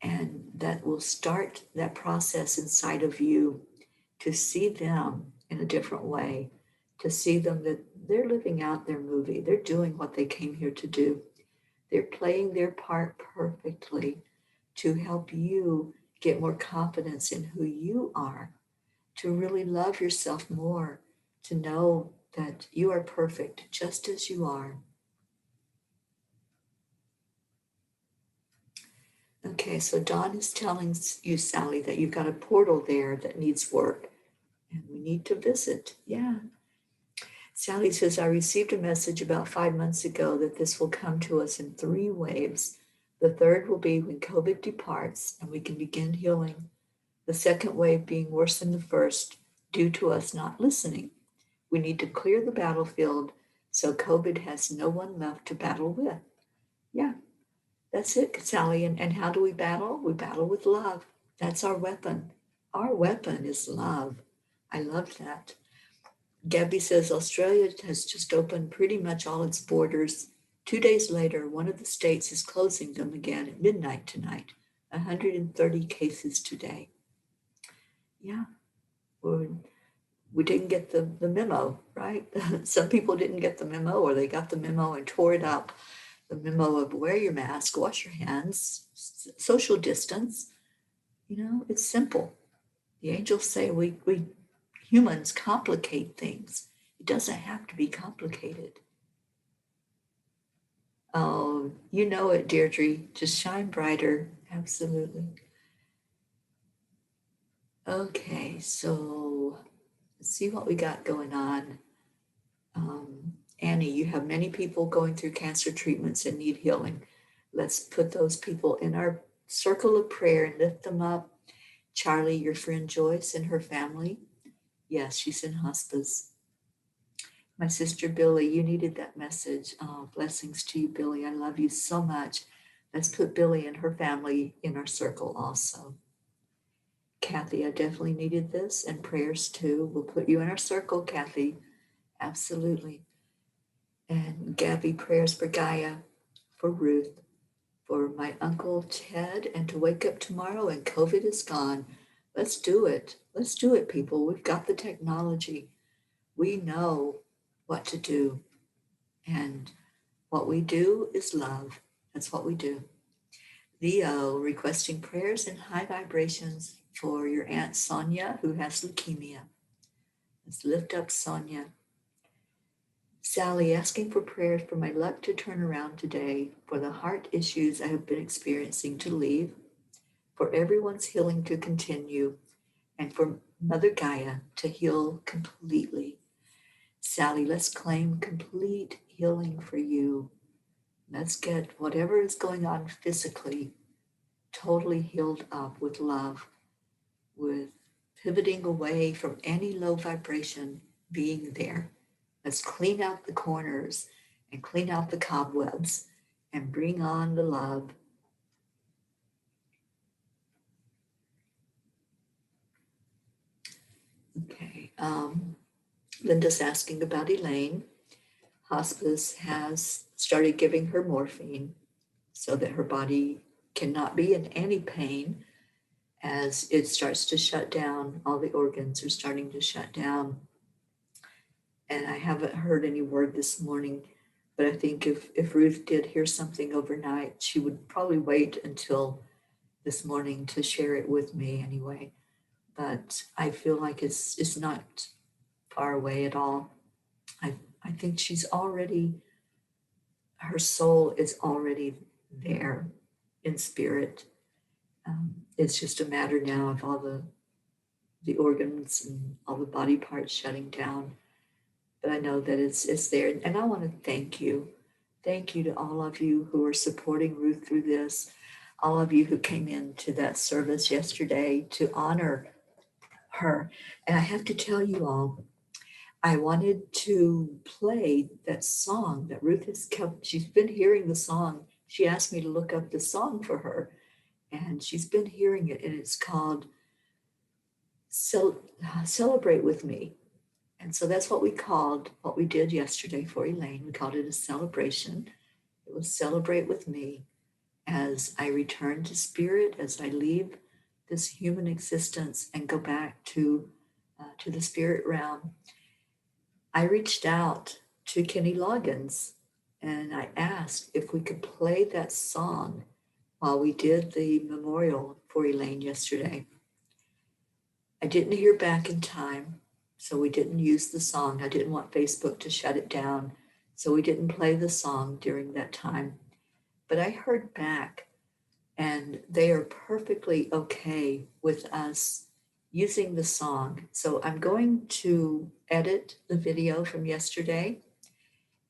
And that will start that process inside of you to see them in a different way, to see them that they're living out their movie, they're doing what they came here to do. They're playing their part perfectly to help you get more confidence in who you are, to really love yourself more, to know that you are perfect just as you are. Okay, so Dawn is telling you, Sally, that you've got a portal there that needs work and we need to visit. Yeah. Sally says, I received a message about 5 months ago that this will come to us in 3 waves. The third will be when COVID departs and we can begin healing. The second wave being worse than the first due to us not listening. We need to clear the battlefield so COVID has no one left to battle with. Yeah, that's it, Sally. And how do we battle? We battle with love. That's our weapon. Our weapon is love. I love that. Gabby says Australia has just opened pretty much all its borders. 2 days later, one of the states is closing them again at midnight tonight. 130 cases today. Yeah, we didn't get the memo, right? Some people didn't get the memo, or they got the memo and tore it up. The memo of wear your mask, wash your hands, social distance. You know, it's simple. The angels say we humans complicate things. It doesn't have to be complicated. Oh, you know it, Deirdre. Just shine brighter. Absolutely. Okay, so let's see what we got going on. Annie, you have many people going through cancer treatments and need healing. Let's put those people in our circle of prayer and lift them up. Charlie, your friend Joyce and her family. Yes, she's in hospice. My sister Billy, you needed that message. Oh, blessings to you, Billy. I love you so much. Let's put Billy and her family in our circle also. Kathy, I definitely needed this and prayers too. We'll put you in our circle, Kathy. Absolutely. And Gabby, prayers for Gaia, for Ruth, for my uncle Ted, and to wake up tomorrow and COVID is gone. Let's do it. Let's do it, people. We've got the technology. We know what to do. And what we do is love. That's what we do. Leo, requesting prayers and high vibrations for your Aunt Sonia, who has leukemia. Let's lift up Sonia. Sally, asking for prayers for my luck to turn around today, for the heart issues I have been experiencing to leave, for everyone's healing to continue, and for Mother Gaia to heal completely. Sally, let's claim complete healing for you. Let's get whatever is going on physically totally healed up with love, with pivoting away from any low vibration being there. Let's clean out the corners and clean out the cobwebs and bring on the love. Okay. Linda's asking about Elaine. Hospice has started giving her morphine so that her body cannot be in any pain as it starts to shut down. All the organs are starting to shut down. And I haven't heard any word this morning, but I think if Ruth did hear something overnight, she would probably wait until this morning to share it with me anyway. But I feel like it's not far away at all. I think she's already, her soul is already there in spirit. It's just a matter now of all the organs and all the body parts shutting down. But I know that it's there. And I want to thank you. Thank you to all of you who are supporting Ruth through this, all of you who came into that service yesterday to honor her. And I have to tell you all, I wanted to play that song that Ruth has kept. She's been hearing the song. She asked me to look up the song for her, and she's been hearing it, and it's called Celebrate With Me. And so that's what we did yesterday for Elaine. We called it a celebration. It was Celebrate With Me as I return to spirit, as I leave this human existence and go back to the spirit realm. I reached out to Kenny Loggins and I asked if we could play that song while we did the memorial for Elaine yesterday. I didn't hear back in time, so we didn't use the song. I didn't want Facebook to shut it down, so we didn't play the song during that time. But I heard back, and they are perfectly okay with us using the song. So I'm going to edit the video from yesterday,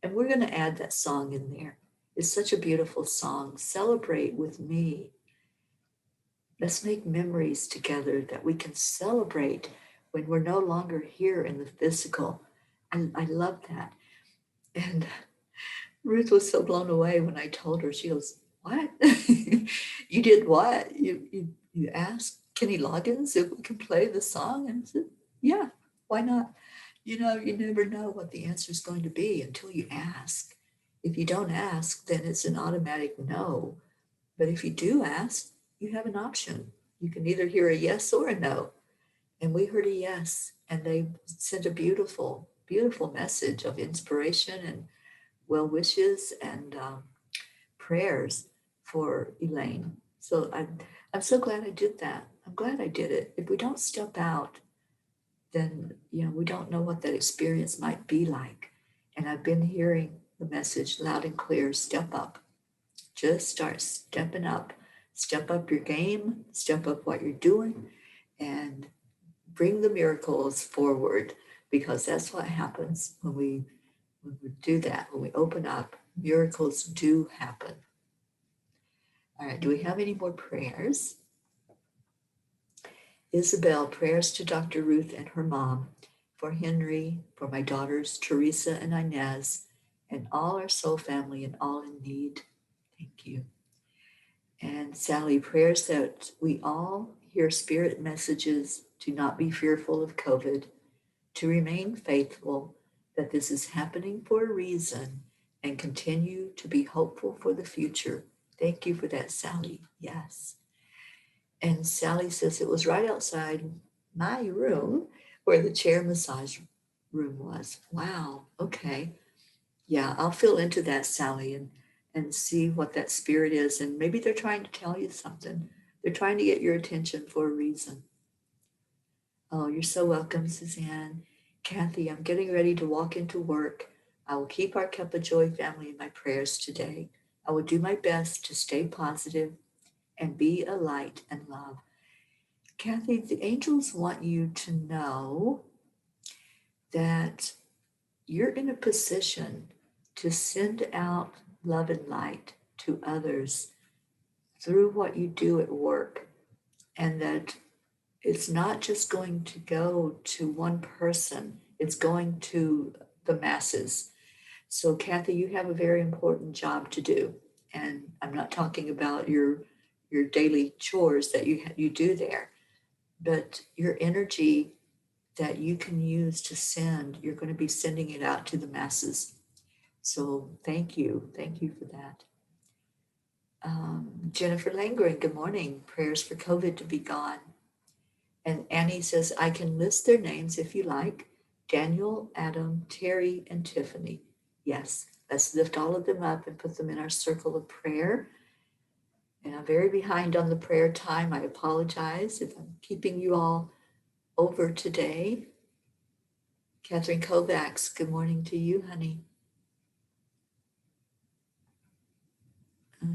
and we're going to add that song in there. It's such a beautiful song. Celebrate with me. Let's make memories together that we can celebrate when we're no longer here in the physical. And I love that. And Ruth was so blown away when I told her. She goes, "What? You did what? You asked Kenny Loggins if we could play the song?" And I said, "Yeah, why not?" You know, you never know what the answer is going to be until you ask. If you don't ask, then it's an automatic no. But if you do ask, you have an option. You can either hear a yes or a no. And we heard a yes, and they sent a beautiful, beautiful message of inspiration and well wishes and prayers for Elaine. So I'm so glad I did that. I'm glad I did it. If we don't step out, then we don't know what that experience might be like. And I've been hearing the message loud and clear, step up. Just start stepping up. Step up your game, step up what you're doing, and bring the miracles forward, because that's what happens when we do that. When we open up, miracles do happen. All right, do we have any more prayers? Isabel, prayers to Dr. Ruth and her mom, for Henry, for my daughters Teresa and Inez, and all our soul family and all in need. Thank you. And Sally, prayers that we all hear spirit messages to not be fearful of COVID, to remain faithful that this is happening for a reason, and continue to be hopeful for the future. Thank you for that, Sally. Yes. And Sally says it was right outside my room where the chair massage room was. Wow. Okay. Yeah, I'll fill into that, Sally, and see what that spirit is. And maybe they're trying to tell you something. They're trying to get your attention for a reason. Oh, you're so welcome, Suzanne. Kathy, I'm getting ready to walk into work. I will keep our Cuppa Joy family in my prayers today. I will do my best to stay positive and be a light and love. Kathy, the angels want you to know that you're in a position to send out love and light to others through what you do at work, and that it's not just going to go to one person, it's going to the masses. So, Kathy, you have a very important job to do. And I'm not talking about your daily chores that you do there, but your energy that you can use to send, you're going to be sending it out to the masses. So thank you. Thank you for that. Jennifer Langren, good morning. Prayers for COVID to be gone. And Annie says, I can list their names if you like. Daniel, Adam, Terry, and Tiffany. Yes, let's lift all of them up and put them in our circle of prayer. And I'm very behind on the prayer time. I apologize if I'm keeping you all over today. Catherine Kovacs, good morning to you, honey.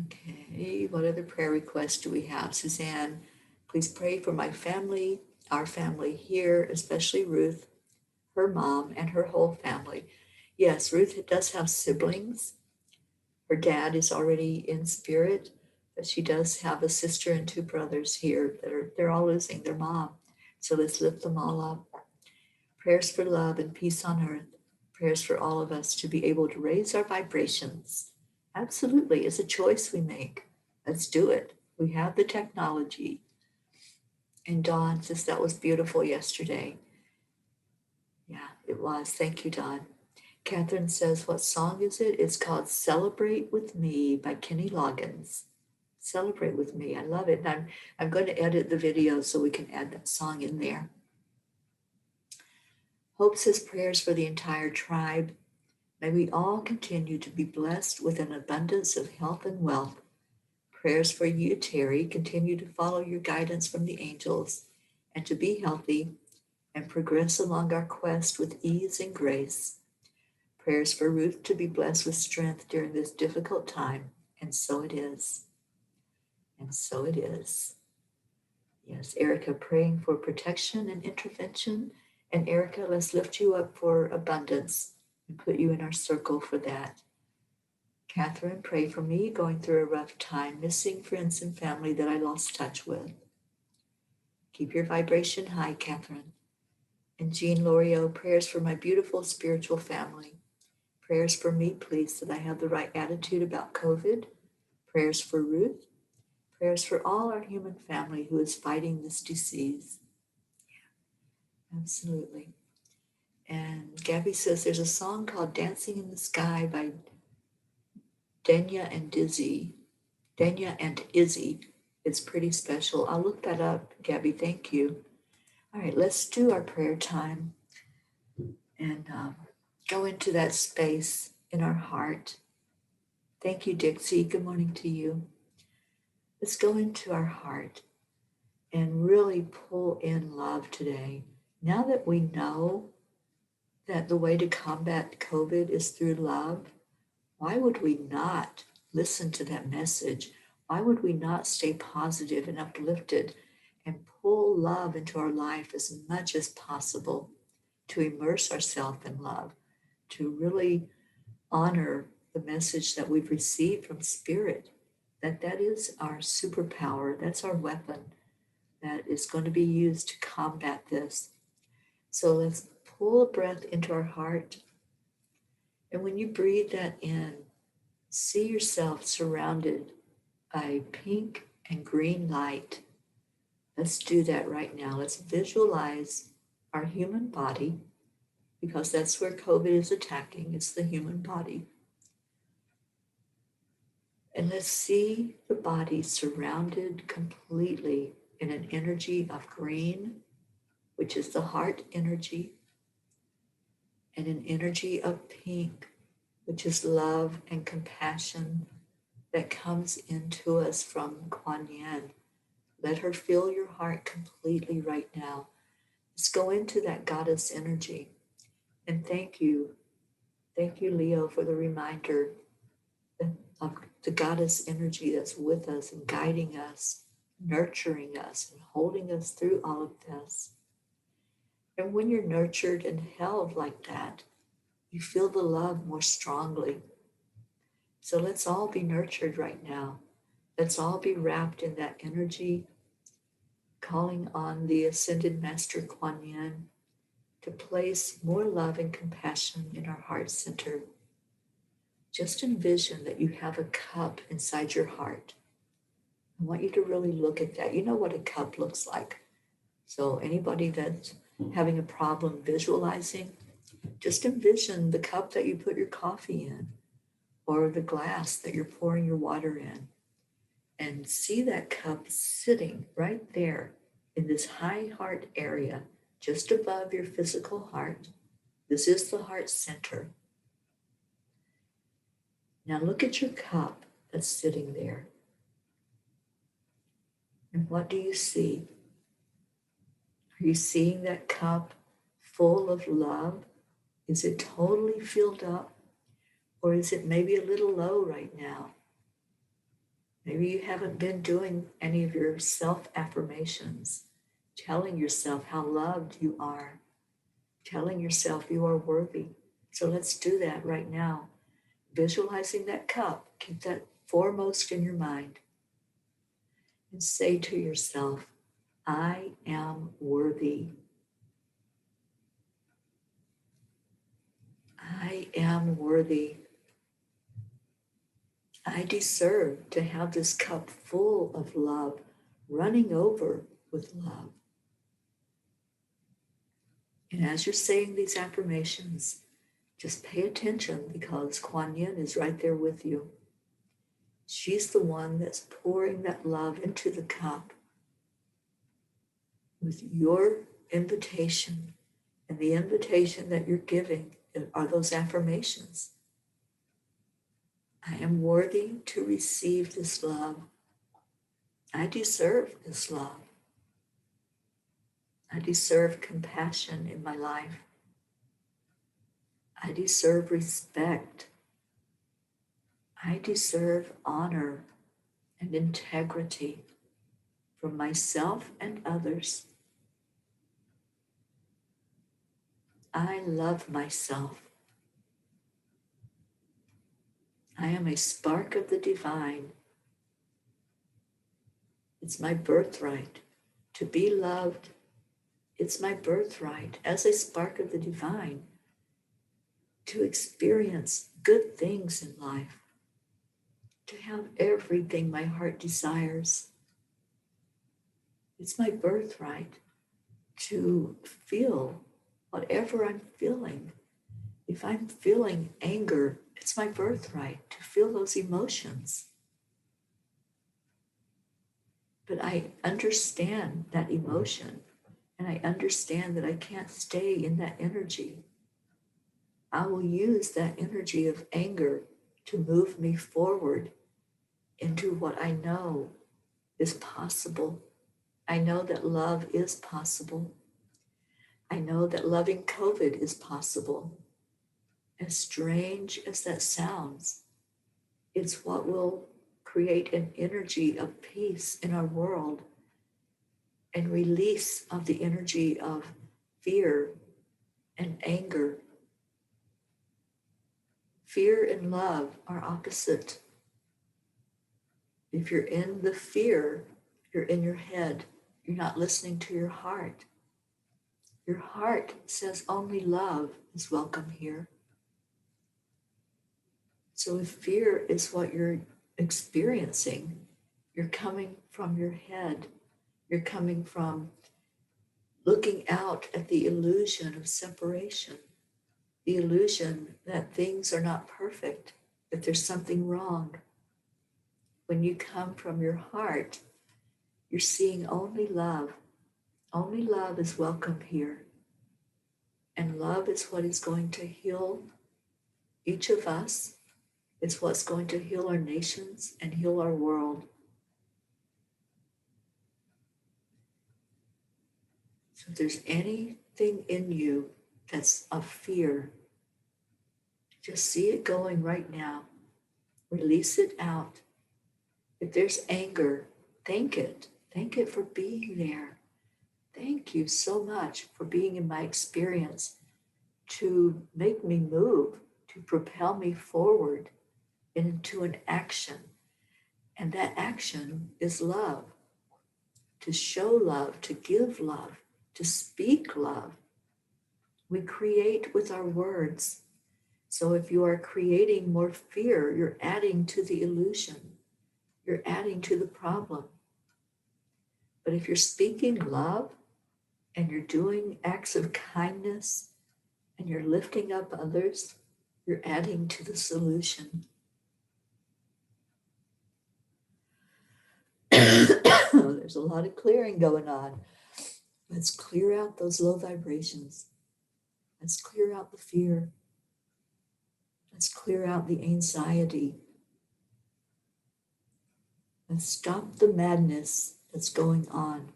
Okay, what other prayer requests do we have? Suzanne, please pray for my family, our family here, especially Ruth, her mom, and her whole family. Yes, Ruth does have siblings. Her dad is already in spirit, but she does have a sister and two brothers here they're all losing their mom. So let's lift them all up. Prayers for love and peace on earth. Prayers for all of us to be able to raise our vibrations. Absolutely, it's a choice we make. Let's do it. We have the technology. And Dawn says that was beautiful yesterday. Yeah, it was. Thank you, Dawn. Catherine says, what song is it? It's called Celebrate With Me by Kenny Loggins. Celebrate With Me. I love it. And I'm going to edit the video so we can add that song in there. Hope says prayers for the entire tribe. May we all continue to be blessed with an abundance of health and wealth. Prayers for you, Teri. Continue to follow your guidance from the angels and to be healthy and progress along our quest with ease and grace. Prayers for Ruth to be blessed with strength during this difficult time. And so it is. And so it is. Yes, Erica, praying for protection and intervention. And Erica, let's lift you up for abundance and put you in our circle for that. Catherine, pray for me going through a rough time, missing friends and family that I lost touch with. Keep your vibration high, Catherine. And Jean Loriot, prayers for my beautiful spiritual family. Prayers for me, please, that I have the right attitude about COVID. Prayers for Ruth. Prayers for all our human family who is fighting this disease. Yeah, absolutely. And Gabby says there's a song called Dancing in the Sky by Denya and Izzy. It's pretty special. I'll look that up, Gabby. Thank you. All right, let's do our prayer time and go into that space in our heart. Thank you, Dixie. Good morning to you. Let's go into our heart and really pull in love today. Now that we know that the way to combat COVID is through love, why would we not listen to that message? Why would we not stay positive and uplifted and pull love into our life as much as possible to immerse ourselves in love, to really honor the message that we've received from Spirit, that that is our superpower, that's our weapon that is going to be used to combat this. So let's pull a breath into our heart. And when you breathe that in, see yourself surrounded by pink and green light. Let's do that right now. Let's visualize our human body because that's where COVID is attacking. It's the human body. And let's see the body surrounded completely in an energy of green, which is the heart energy, and an energy of pink, which is love and compassion that comes into us from Kuan Yin. Let her fill your heart completely right now. Let's go into that goddess energy. And thank you. Thank you, Leo, for the reminder of the goddess energy that's with us and guiding us, nurturing us, and holding us through all of this. And when you're nurtured and held like that, you feel the love more strongly. So let's all be nurtured right now. Let's all be wrapped in that energy, calling on the Ascended Master Kuan Yin to place more love and compassion in our heart center. Just envision that you have a cup inside your heart. I want you to really look at that. You know what a cup looks like. So anybody that's having a problem visualizing, just envision the cup that you put your coffee in or the glass that you're pouring your water in, and see that cup sitting right there in this high heart area just above your physical heart. This is the heart center. Now look at your cup that's sitting there. And what do you see? Are you seeing that cup full of love? Is it totally filled up? Or is it maybe a little low right now? Maybe you haven't been doing any of your self-affirmations, telling yourself how loved you are, telling yourself you are worthy. So let's do that right now. Visualizing that cup, keep that foremost in your mind, and say to yourself, I am worthy. I am worthy. I deserve to have this cup full of love, running over with love. And as you're saying these affirmations, just pay attention because Kuan Yin is right there with you. She's the one that's pouring that love into the cup with your invitation. And the invitation that you're giving are those affirmations. I am worthy to receive this love. I deserve this love. I deserve compassion in my life. I deserve respect. I deserve honor and integrity from myself and others. I love myself. I am a spark of the divine. It's my birthright to be loved. It's my birthright as a spark of the divine to experience good things in life, to have everything my heart desires. It's my birthright to feel whatever I'm feeling. If I'm feeling anger, it's my birthright to feel those emotions. But I understand that emotion, and I understand that I can't stay in that energy. I will use that energy of anger to move me forward into what I know is possible. I know that love is possible. I know that loving COVID is possible. As strange as that sounds, it's what will create an energy of peace in our world and release of the energy of fear and anger. Fear and love are opposite. If you're in the fear, you're in your head. You're not listening to your heart. Your heart says only love is welcome here. So if fear is what you're experiencing, you're coming from your head. You're coming from looking out at the illusion of separation, the illusion that things are not perfect, that there's something wrong. When you come from your heart, you're seeing only love. Only love is welcome here. And love is what is going to heal each of us. It's what's going to heal our nations and heal our world. So if there's anything in you that's of fear, just see it going right now. Release it out. If there's anger, thank it. Thank it for being there. Thank you so much for being in my experience to make me move, to propel me forward into an action. And that action is love. To show love, to give love, to speak love. We create with our words. So if you are creating more fear, you're adding to the illusion. You're adding to the problem. But if you're speaking love and you're doing acts of kindness and you're lifting up others, you're adding to the solution. There's a lot of clearing going on. Let's clear out those low vibrations. Let's clear out the fear. Let's clear out the anxiety. Let's stop the madness that's going on.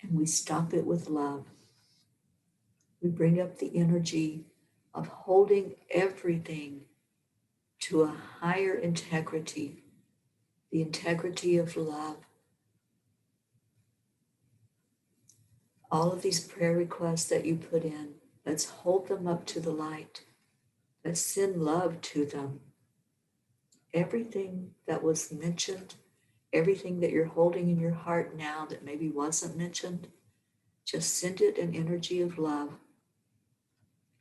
And we stop it with love. We bring up the energy of holding everything to a higher integrity, the integrity of love. All of these prayer requests that you put in, let's hold them up to the light. Let's send love to them. Everything that was mentioned, everything that you're holding in your heart now that maybe wasn't mentioned, just send it an energy of love.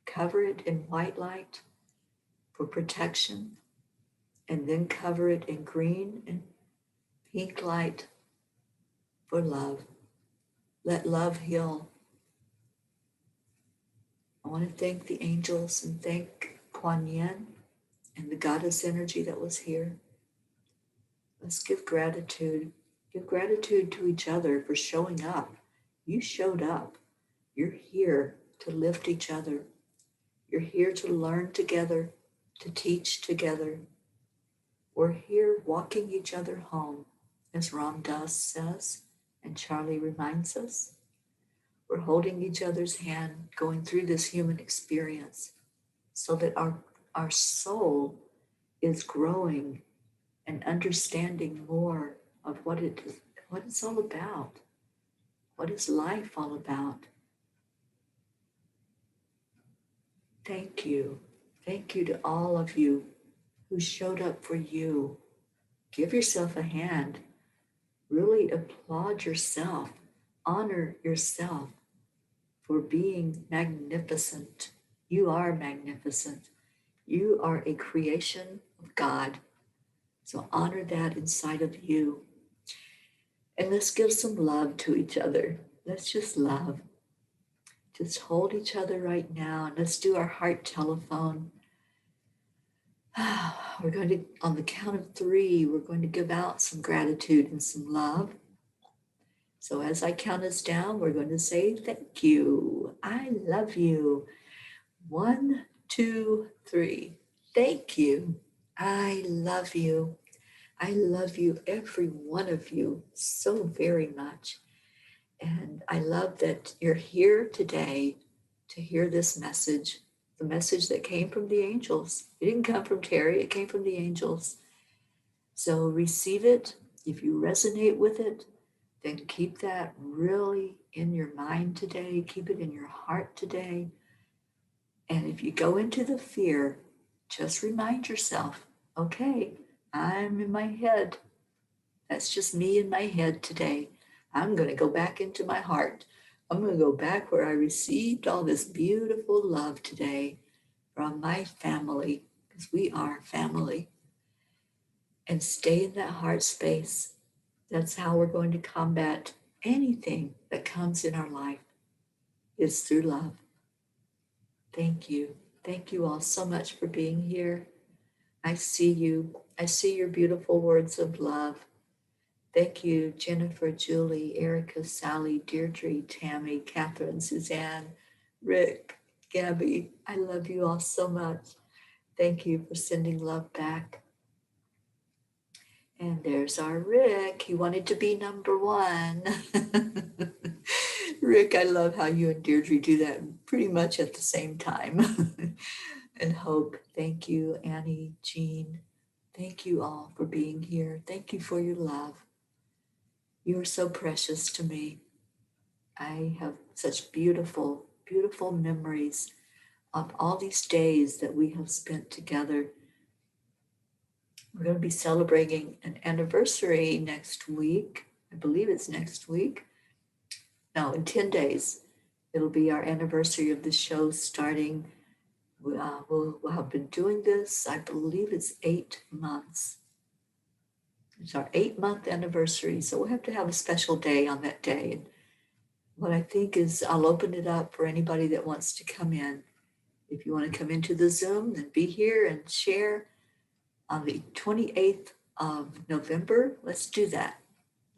Cover it in white light for protection, and then cover it in green and pink light for love. Let love heal. I want to thank the angels and thank Kuan Yin and the goddess energy that was here. Let's give gratitude. Give gratitude to each other for showing up. You showed up. You're here to lift each other. You're here to learn together, to teach together. We're here walking each other home, as Ram Dass says, and Charlie reminds us. We're holding each other's hand, going through this human experience so that our soul is growing and understanding more of what it's all about. What is life all about? Thank you. Thank you to all of you who showed up for you. Give yourself a hand. Really applaud yourself. Honor yourself for being magnificent. You are magnificent. You are a creation of God. So honor that inside of you. And let's give some love to each other. Let's just love. Just hold each other right now. And let's do our heart telephone. We're going to, on the count of 3, we're going to give out some gratitude and some love. So as I count us down, we're going to say thank you. I love you. 1, 2, 3. Thank you. I love you. I love you, every one of you, so very much. And I love that you're here today to hear this message, the message that came from the angels. It didn't come from Teri, it came from the angels. So receive it. If you resonate with it, then keep that really in your mind today, keep it in your heart today. And if you go into the fear, just remind yourself, okay, I'm in my head. That's just me in my head today. I'm going to go back into my heart. I'm going to go back where I received all this beautiful love today from my family, because we are family, and stay in that heart space. That's how we're going to combat anything that comes in our life, is through love. Thank you. Thank you all so much for being here. I see you. I see your beautiful words of love. Thank you, Jennifer, Julie, Erica, Sally, Deirdre, Tammy, Catherine, Suzanne, Rick, Gabby. I love you all so much. Thank you for sending love back. And there's our Rick. He wanted to be number one. Rick, I love how you and Deirdre do that pretty much at the same time. And Hope, thank you, Annie, Jean. Thank you all for being here. Thank you for your love. You are so precious to me. I have such beautiful, beautiful memories of all these days that we have spent together. We're going to be celebrating an anniversary next week. I believe it's next week. No, in 10 days. It'll be our anniversary of the show starting. We'll have been doing this, I believe it's 8 months. It's our 8-month anniversary, so we'll have to have a special day on that day. And what I think is I'll open it up for anybody that wants to come in. If you want to come into the Zoom and be here and share on the 28th of November, let's do that.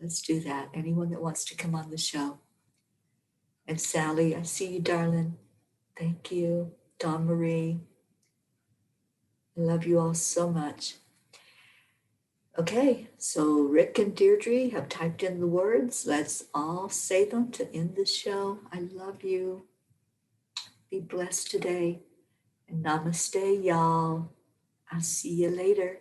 Let's do that. Anyone that wants to come on the show. And Sally, I see you, darling. Thank you. Dawn Marie. I love you all so much. Okay, so Rick and Deirdre have typed in the words. Let's all say them to end the show. I love you. Be blessed today. And namaste, y'all. I'll see you later.